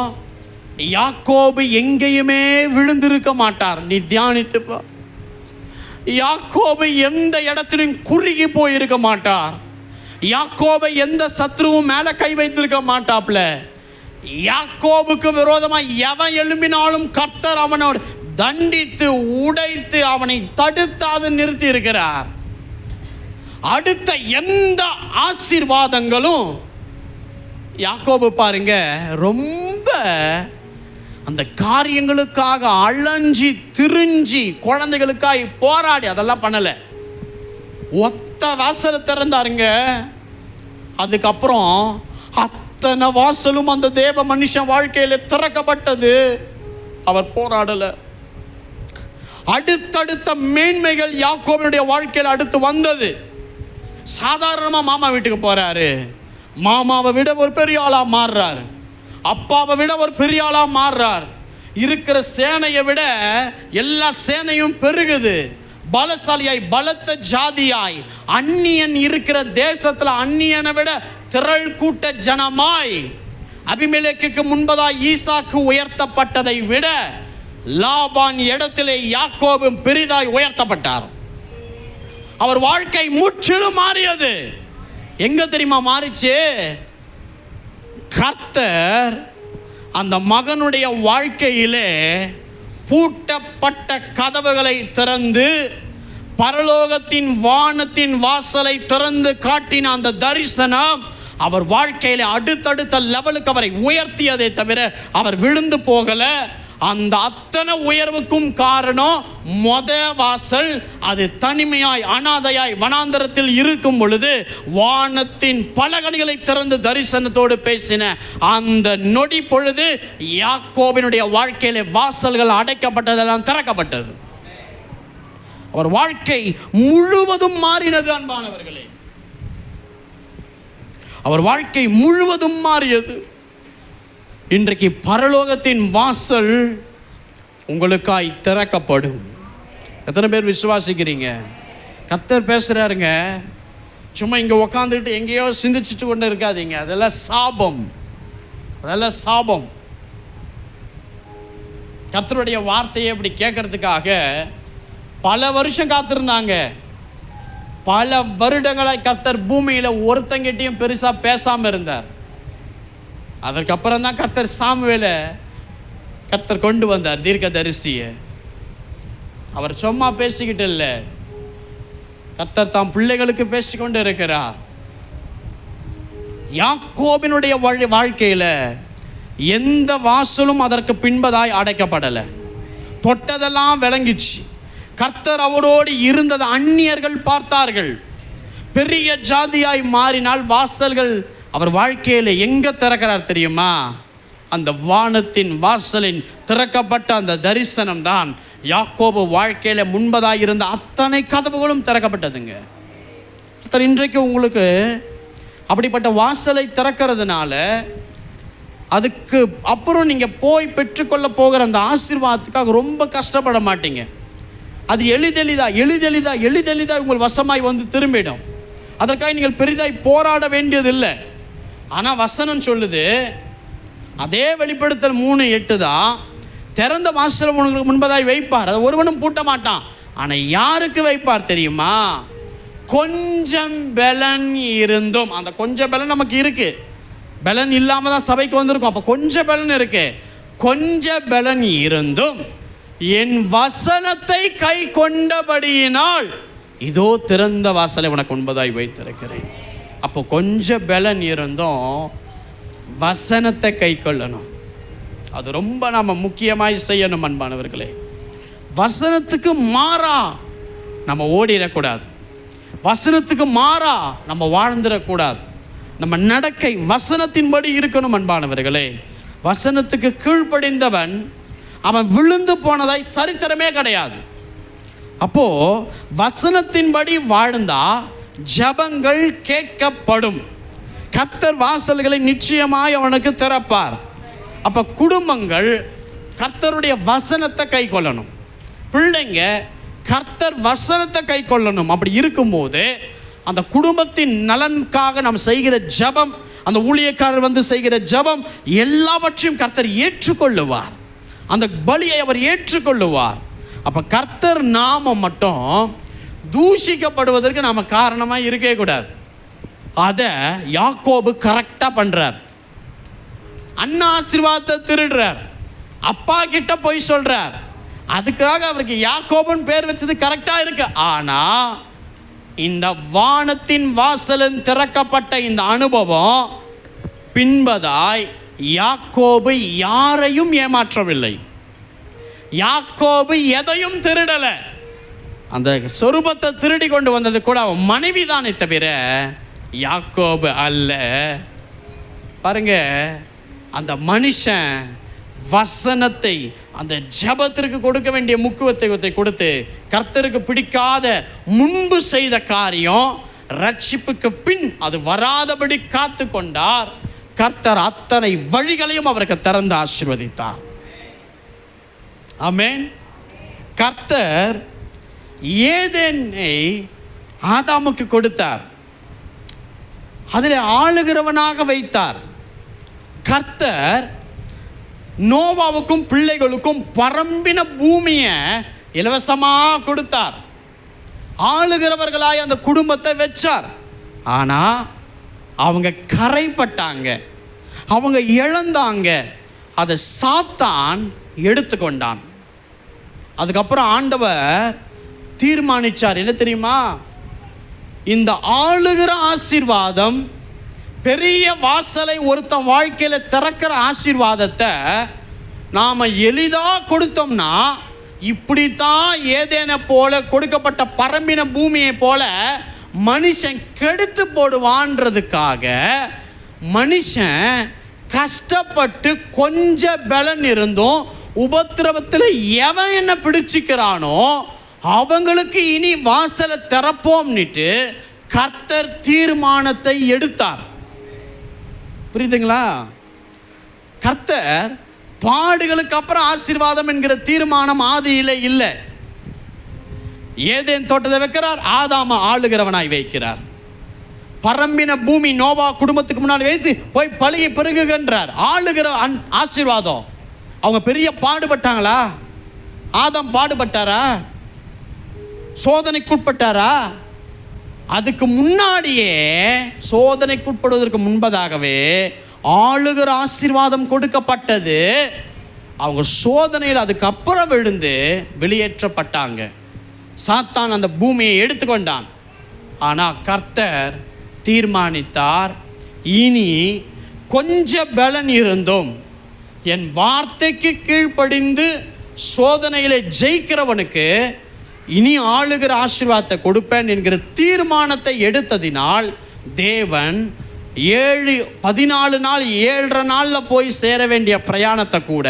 யாக்கோபு எங்கேயுமே விழுந்திருக்க மாட்டார். நீ தியானித்துப்பா, யாக்கோபு எந்த இடத்திலும் குறுகி போயிருக்க மாட்டார். யாக்கோபை எந்த சத்ருவும் மேலே கை வைத்திருக்க மாட்டாப்ல. யாக்கோபுக்கு விரோதமாக எவன் எழும்பினாலும் கர்த்தர் அவனோடு தண்டித்து உடைத்து அவனை தடுத்தாது நிறுத்தி இருக்கிறார். அடுத்த எந்த ஆசீர்வாதங்களும் யாக்கோபு பாருங்க, ரொம்ப அந்த காரியங்களுக்காக அலைஞ்சி திரிஞ்சி குழந்தைகளுக்காக போராடி அதெல்லாம் பண்ணலை. ஒத்த வாசலை திறந்தாருங்க. அதுக்கப்புறம் அத்தனை வாசலும் அந்த தேவ மனுஷன் வாழ்க்கையில் திறக்கப்பட்டது. அவர் போராடலை. அடுத்தடுத்த மேன்மைகள் யாக்கோபினுடைய வாழ்க்கையில் அடுத்து வந்தது. சாதாரணமாக மாமா வீட்டுக்கு போறாரு, மாமாவை விட ஒரு பெரிய ஆளா மாறுறார். அப்பாவை விட ஒரு பெரிய ஆளா மாறுறார். இருக்கிற சேனையை விட எல்லா சேனையும் பெருகுது. பலசாலியாய் பலத்த ஜாதியாய் அந்நியன் இருக்கிற தேசத்தில் அந்நியனை விட திரள் கூட்ட ஜனமாய் அபிமெலேக்குக்கு முன்பதாய் ஈசாக்கு உயர்த்தப்பட்டதை விட லாபான் இடத்திலே யாக்கோபு பெரிதாய் உயர்த்தப்பட்டார். அவர் வாழ்க்கை முற்றிலும் மாறியது. எங்க தெரியுமா மாறிச்சு? கர்த்தர் அந்த மகனுடைய வாழ்க்கையிலே பூட்டப்பட்ட கதவுகளை திறந்து பரலோகத்தின் வானத்தின் வாசலை திறந்து காட்டின அந்த தரிசனம் அவர் வாழ்க்கையில அடுத்தடுத்த லெவலுக்கு அவரை உயர்த்தியதை தவிர அவர் விழுந்து போகல. அந்த அத்தனை உயர்வுக்கும் காரணம் வாசல் அது தனிமையாய் அனாதையாய் வனாந்தரத்தில் இருக்கும் பொழுது வானத்தின் பலகணிகளை திறந்து தரிசனத்தோடு பேசின அந்த நொடி பொழுது யாக்கோபினுடைய வாழ்க்கையில வாசல்கள் அடைக்கப்பட்டதெல்லாம் திறக்கப்பட்டது. அவர் வாழ்க்கை முழுவதும் மாறினது அன்பானவர்களே. அவர் வாழ்க்கை முழுவதும் மாறியது. இன்றைக்கு பரலோகத்தின் வாசல் உங்களுக்காய் திறக்கப்படும். எத்தனை பேர் விசுவாசிக்கிறீங்க? கர்த்தர் பேசுறாருங்க. சும்மா இங்கே உக்காந்துக்கிட்டு எங்கேயோ சிந்திச்சுட்டு கொண்டு இருக்காதீங்க. அதெல்லாம் சாபம், அதெல்லாம் சாபம். கர்த்தருடைய வார்த்தையை இப்படி கேட்கறதுக்காக பல வருஷம் காத்திருந்தாங்க. பல வருடங்களாய் கர்த்தர் பூமியில் ஒருத்தங்கிட்டையும் பெருசாக பேசாமல் இருந்தார். அதற்கப்புறம் தான் கர்த்தர் சாமுவேலை கர்த்தர் கொண்டு வந்தார், தீர்க்கதரிசியை. அவர் சும்மா பேசிக்கிட்டு இல்லை, கர்த்தர் தாம் பிள்ளைகளுக்கு பேசிக்கொண்டு இருக்கிறார். யாக்கோபினுடைய வாழ்க்கையில் எந்த வாசலும் அதற்கு பின்பதாய் அடைக்கப்படலை. தொட்டதெல்லாம் விளங்கிச்சு. கர்த்தர் அவரோடு இருந்தது அந்நியர்கள் பார்த்தார்கள். பெரிய ஜாதியாய் மாறினால் வாசல்கள் அவர் வாழ்க்கையில் எங்கே திறக்கிறார் தெரியுமா? அந்த வானத்தின் வாசலின் திறக்கப்பட்ட அந்த தரிசனம் தான் யாக்கோபு வாழ்க்கையில் முன்பதாக இருந்த அத்தனை கதவுகளும் திறக்கப்பட்டதுங்க. கர்த்தர் இன்றைக்கு உங்களுக்கு அப்படிப்பட்ட வாசலை திறக்கிறதுனால அதுக்கு அப்புறம் நீங்கள் போய் பெற்றுக்கொள்ள போகிற அந்த ஆசீர்வாதத்துக்காக ரொம்ப கஷ்டப்பட மாட்டீங்க. அது எளிதெளிதாக உங்கள் வசமாய் வந்து திரும்பிடும். அதற்காக நீங்கள் பெரிதாய் போராட வேண்டியதில்லை. ஆனால் வசனம் சொல்லுது, அதே வெளிப்படுத்தல் 3:8 தான், திறந்த வாசல் உங்களுக்கு முன்பதாய் வைப்பார், அதை ஒருவனும் பூட்ட மாட்டான். ஆனால் யாருக்கு வைப்பார் தெரியுமா? கொஞ்சம் பலன் இருந்தும். அந்த கொஞ்சம் பலன் நமக்கு இருக்கு. பலன் இல்லாமல் தான் சபைக்கு வந்திருக்கும். அப்போ கொஞ்சம் பலன் இருக்கு. கொஞ்சம் பலன் இருந்தும் என் வசனத்தை கை கொண்டபடியினால் இதோ திறந்த வாசலை உனக்கு முன்பதாய் வைத்திருக்கிறேன். அப்போ கொஞ்சம் பலன் இருந்தும் வசனத்தை கை கொள்ளணும். அது ரொம்ப நம்ம முக்கியமாய் செய்யணும் அன்பானவர்களே. வசனத்துக்கு மாறா நம்ம ஓடிடக்கூடாது. வசனத்துக்கு மாறா நம்ம வாழ்ந்துடக்கூடாது. நம்ம நடக்கை வசனத்தின்படி இருக்கணும் அன்பானவர்களே. வசனத்துக்கு கீழ்ப்படிந்தவன் அவன் விழுந்து போனதாய் சரித்திரமே கிடையாது. அப்போ வசனத்தின்படி வாழ்ந்தா ஜெபங்கள் கேட்கப்படும். கர்த்தர் வாசல்களை நிச்சயமாய் அவனுக்கு திறப்பார். அப்போ குடும்பங்கள் கர்த்தருடைய வசனத்தை கை கொள்ளணும். பிள்ளைங்க கர்த்தர் வசனத்தை கை கொள்ளணும். அப்படி இருக்கும்போது அந்த குடும்பத்தின் நலனுக்காக நாம் செய்கிற ஜெபம், அந்த ஊழியக்காரர் வந்து செய்கிற ஜெபம் எல்லாவற்றையும் கர்த்தர் ஏற்றுக்கொள்ளுவார். அந்த பலியை அவர் ஏற்றுக்கொள்ளுவார். அப்போ கர்த்தர் நாமம் மட்டும் தூஷிக்கப்படுவதற்கு நாம் காரணமாக இருக்கவே கூடாது. அதை யாக்கோபு கரெக்டாக பண்ணுறார். அண்ணா ஆசீர்வாதத்தை திருடுறார், அப்பா கிட்ட போய் சொல்றார். அதுக்காக அவருக்கு யாக்கோபுன்னு பேர் வச்சது கரெக்டாக இருக்கு. ஆனால் இந்த வானத்தின் வாசலின் திறக்கப்பட்ட இந்த அனுபவம் பின்பதாய் யாக்கோபு யாரையும் ஏமாற்றவில்லை. யாக்கோபு எதையும் திருடலை. அந்த சொரூபத்தை திருடி கொண்டு வந்தது கூட அவன் மனைவி தானே தவிர யாக்கோபு அல்ல. பாருங்க, அந்த மனுஷன் வசனத்தை அந்த ஜெபத்திற்கு கொடுக்க வேண்டிய முக்கியத்துவத்தை கொடுத்து கர்த்தருக்கு பிடிக்காத முன்பு செய்த காரியம் ரட்சிப்புக்கு பின் அது வராதபடி காத்து கொண்டார். கர்த்தர் அத்தனை வழிகளையும் அவருக்கு திறந்து ஆசீர்வதித்தார். ஆமென். கர்த்தர் ஏதேனை ஆதாமுக்கு கொடுத்தார், அதில் ஆளுகிறவனாக வைத்தார். கர்த்தர் நோவாவுக்கும் பிள்ளைகளுக்கும் பரம்பின பூமியை இலவசமாக கொடுத்தார். ஆளுகிறவர்களாய் அந்த குடும்பத்தை வச்சார். ஆனால் அவங்க கரைப்பட்டாங்க, அவங்க இழந்தாங்க. அதை சாத்தான் எடுத்துக்கொண்டான். அதுக்கப்புறம் ஆண்டவர் தீர்மானிச்சார், என்ன தெரியுமா? இந்த ஆளுகிற ஆசீர்வாதம், பெரிய வாசலை ஒருத்தன் வாழ்க்கையில் திறக்கிற ஆசீர்வாதத்தை நாம் எளிதாக கொடுத்தோம்னா இப்படித்தான் ஏதேனை போல கொடுக்கப்பட்ட பரம்பின பூமியை போல மனுஷன் கெடுத்து போடுவான்றதுக்காக மனுஷன் கஷ்டப்பட்டு கொஞ்சம் பலன் இருந்தும் உபத்திரவத்தில் எவன் என்ன பிடிச்சிக்கிறானோ அவங்களுக்கு இனி வாசலை திறப்போம்னுட்டு கர்த்தர் தீர்மானத்தை எடுத்தார். புரியுதுங்களா? கர்த்தர் பாடுகளுக்கு அப்புறம் ஆசீர்வாதம் என்கிற தீர்மானம் ஆதியிலே இல்லை. ஏதேன் தோட்டத்தை வைக்கிறார், ஆதாம ஆளுகிறவனாய் வைக்கிறார். பரம்பின பூமி நோவா குடும்பத்துக்கு முன்னாடி வைத்து போய் பழுகி பெருகுகின்றார். ஆளுகிற ஆசீர்வாதம். அவங்க பெரிய பாடுபட்டாங்களா? ஆதாம் பாடுபட்டாரா? சோதனைக்குட்பட்டாரா? அதுக்கு முன்னாடியே, சோதனைக்குட்படுவதற்கு முன்பதாகவே ஆளுகிற ஆசீர்வாதம் கொடுக்கப்பட்டது. அவங்க சோதனையில் அதுக்கப்புறம் விழுந்து வெளியேற்றப்பட்டாங்க. சாத்தான் அந்த பூமியை எடுத்துக்கொண்டான். ஆனால் கர்த்தர் தீர்மானித்தார், இனி கொஞ்ச பலன் இருந்தும் என் வார்த்தைக்கு கீழ்ப்படிந்து சோதனையிலே ஜெயிக்கிறவனுக்கு இனி ஆளுகிற ஆசீர்வாதத்தை கொடுப்பேன் என்கிற தீர்மானத்தை எடுத்ததினால் தேவன் 14 நாள் 7.5 நாளில் போய் சேர வேண்டிய பிரயாணத்தை கூட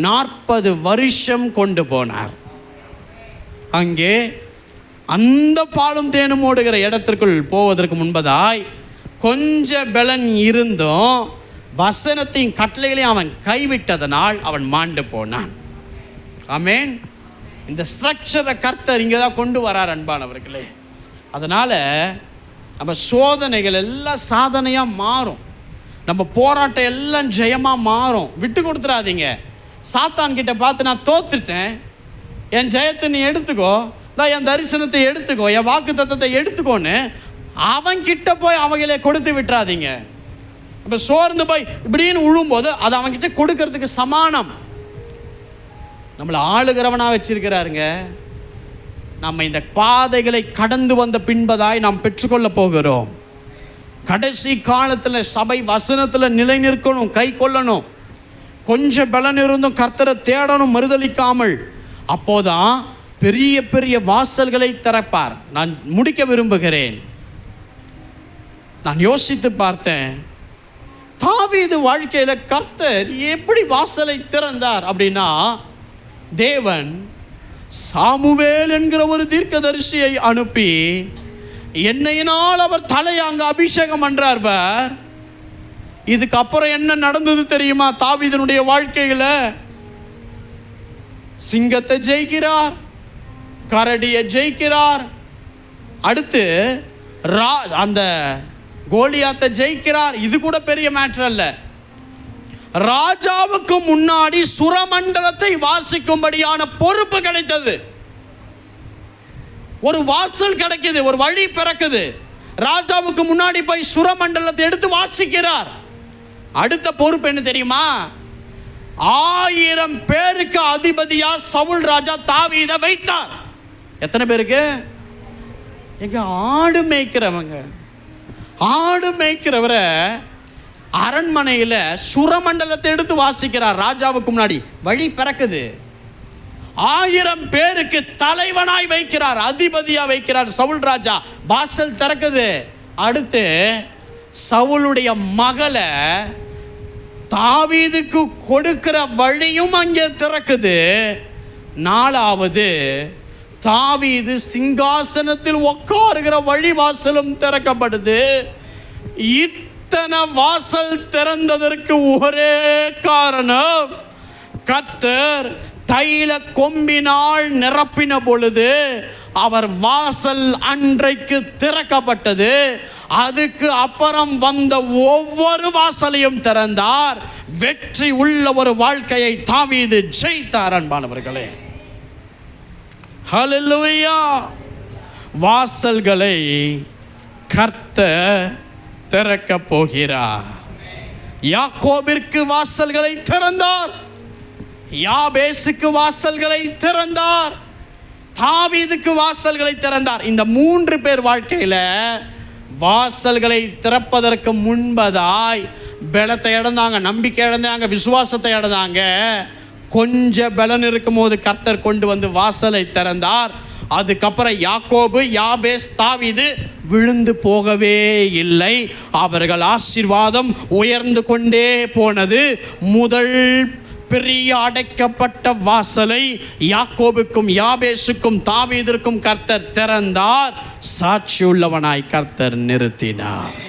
40 வருஷம் கொண்டு போனார். அங்கே அந்த பாலும் தேனும் ஓடுகிற இடத்திற்குள் போவதற்கு முன்பதாய் கொஞ்ச பலன் இருந்தும் வசனத்தின் கட்டளைகளையும் அவன் கைவிட்டதனால் அவன் மாண்டு போனான். ஆமென். இந்த ஸ்ட்ரக்சரை கர்த்தர் இங்கே தான் கொண்டு வரார் அன்பானவர்களே. அதனால் நம்ம சோதனைகள் எல்லாம் சாதனையாக மாறும். நம்ம போராட்டம் எல்லாம் ஜெயமாக மாறும். விட்டு கொடுத்துடாதீங்க. சாத்தான் கிட்ட பார்த்து நான் தோத்துட்டேன், என் ஜெயத்தை நீ எடுத்துக்கோ, தான் என் தரிசனத்தை எடுத்துக்கோ, என் வாக்கு தத்தத்தை எடுத்துக்கோன்னு அவன்கிட்ட போய் அவங்களே கொடுத்து விட்டுறாதீங்க. இப்போ சோர்ந்து போய் இப்படின்னு விழும்போது அது அவன்கிட்ட கொடுக்கறதுக்கு சமானம். நம்மளை ஆளுகிறவனாக வச்சிருக்கிறாருங்க. நம்ம இந்த பாதைகளை கடந்து வந்த பின்பதாய் நாம் பெற்றுக்கொள்ள போகிறோம். கடைசி காலத்தில் சபை வசனத்தில் நிலை நிற்கணும், கை கொள்ளணும். கொஞ்சம் பலன் இருந்தும் கர்த்தரை தேடணும் மறுதளிக்காமல். அப்போதான் பெரிய பெரிய வாசல்களை திறப்பார். நான் முடிக்க விரும்புகிறேன். நான் யோசித்து பார்த்தேன், தாவீது வாழ்க்கையில் கர்த்தர் எப்படி வாசலை திறந்தார் அப்படின்னா, தேவன் சாமுவேல் என்கிற ஒரு தீர்க்கதரிசியை அனுப்பி என்னையினால் அவர் தலையாங்க அபிஷேகம் பண்றார். இதுக்கு அப்புறம் என்ன நடந்தது தெரியுமா? தாவீதனுடைய வாழ்க்கையில் சிங்கத்தை ஜெயிக்கிறார், கரடியை ஜெயிக்கிறார், அடுத்து அந்த கோலியாத்தை ஜெயிக்கிறார். இது கூட பெரிய மேட்டர் அல்ல. ராஜாவுக்கு முன்னாடி சுரமண்டலத்தை வாசிக்கும்படியான பொறுப்பு கிடைத்தது. ஒரு வாசல் கிடைக்குது, ஒரு வழி பிறக்குது. ராஜாவுக்கு முன்னாடி போய் சுரமண்டலத்தை எடுத்து வாசிக்கிறார். அடுத்த பொறுப்பு என்ன தெரியுமா? 1000 பேருக்கு அதிபதியா சவுல் ராஜா தாவீதை வைத்தார். எத்தனை பேருக்கு? எங்க ஆடு மேய்க்கிறவங்க, ஆடு மேய்க்கிறவரை அரண்மனையில் சுரமண்டலத்தை எடுத்து வாசிக்கிறார். ராஜாவுக்கு முன்னாடி வழி பிறக்குது. 1000 பேருக்கு தலைவனாய் வைக்கிறார், அதிபதியா வைக்கிறார் சவுல் ராஜா. வாசல் திறக்குது. அடுத்து சவுளுடைய மகளை தாவீதுக்கு கொடுக்கிற வழியும் அங்கே திறக்குது. 4வது தாவீது சிங்காசனத்தில் உட்காருகிற வழி வாசலும் திறக்கப்படுது. இத்தனை வாசல் திறந்ததற்கு ஒரே காரணம், கர்த்தர் தைல கொம்பினால் நிரப்பின பொழுது அவர் வாசல் அன்றைக்கு திறக்கப்பட்டது. அதுக்கு அப்புறம் வந்த ஒவ்வொரு வாசலையும் திறந்தார். வெற்றி உள்ள ஒரு வாழ்க்கையை தாவீது ஜெயித்தார். அன்பானவர்களே, ஹல்லேலூயா. வாசல்களை கர்த்தர் திறக்க போகிறார். யாக்கோபிற்கு வாசல்களை திறந்தார், யாபேசுக்கு வாசல்களை திறந்தார், தாவீதுக்கு வாசல்களை திறந்தார். இந்த 3 பேர் வாழ்க்கையில் வாசல்களை திறப்பதற்கு முன்பதாய் பலத்தை இழந்தாங்க, நம்பிக்கை இழந்தாங்க, விசுவாசத்தை இழந்தாங்க. கொஞ்ச பலன் இருக்கும் போது கர்த்தர் கொண்டு வந்து வாசலை திறந்தார். அதுக்கப்புறம் யாக்கோபு, யாபேஸ், தாவீது விழுந்து போகவே இல்லை. அவர்கள் ஆசீர்வாதம் உயர்ந்து கொண்டே போனது. முதல் பெரிய அடைக்கப்பட்ட வாசலை யாக்கோபுக்கும் யாபேசுக்கும் தாவீதிற்கும் கர்த்தர் திறந்தார். சாட்சியுள்ளவனாய் கர்த்தர் நிறுத்தினார்.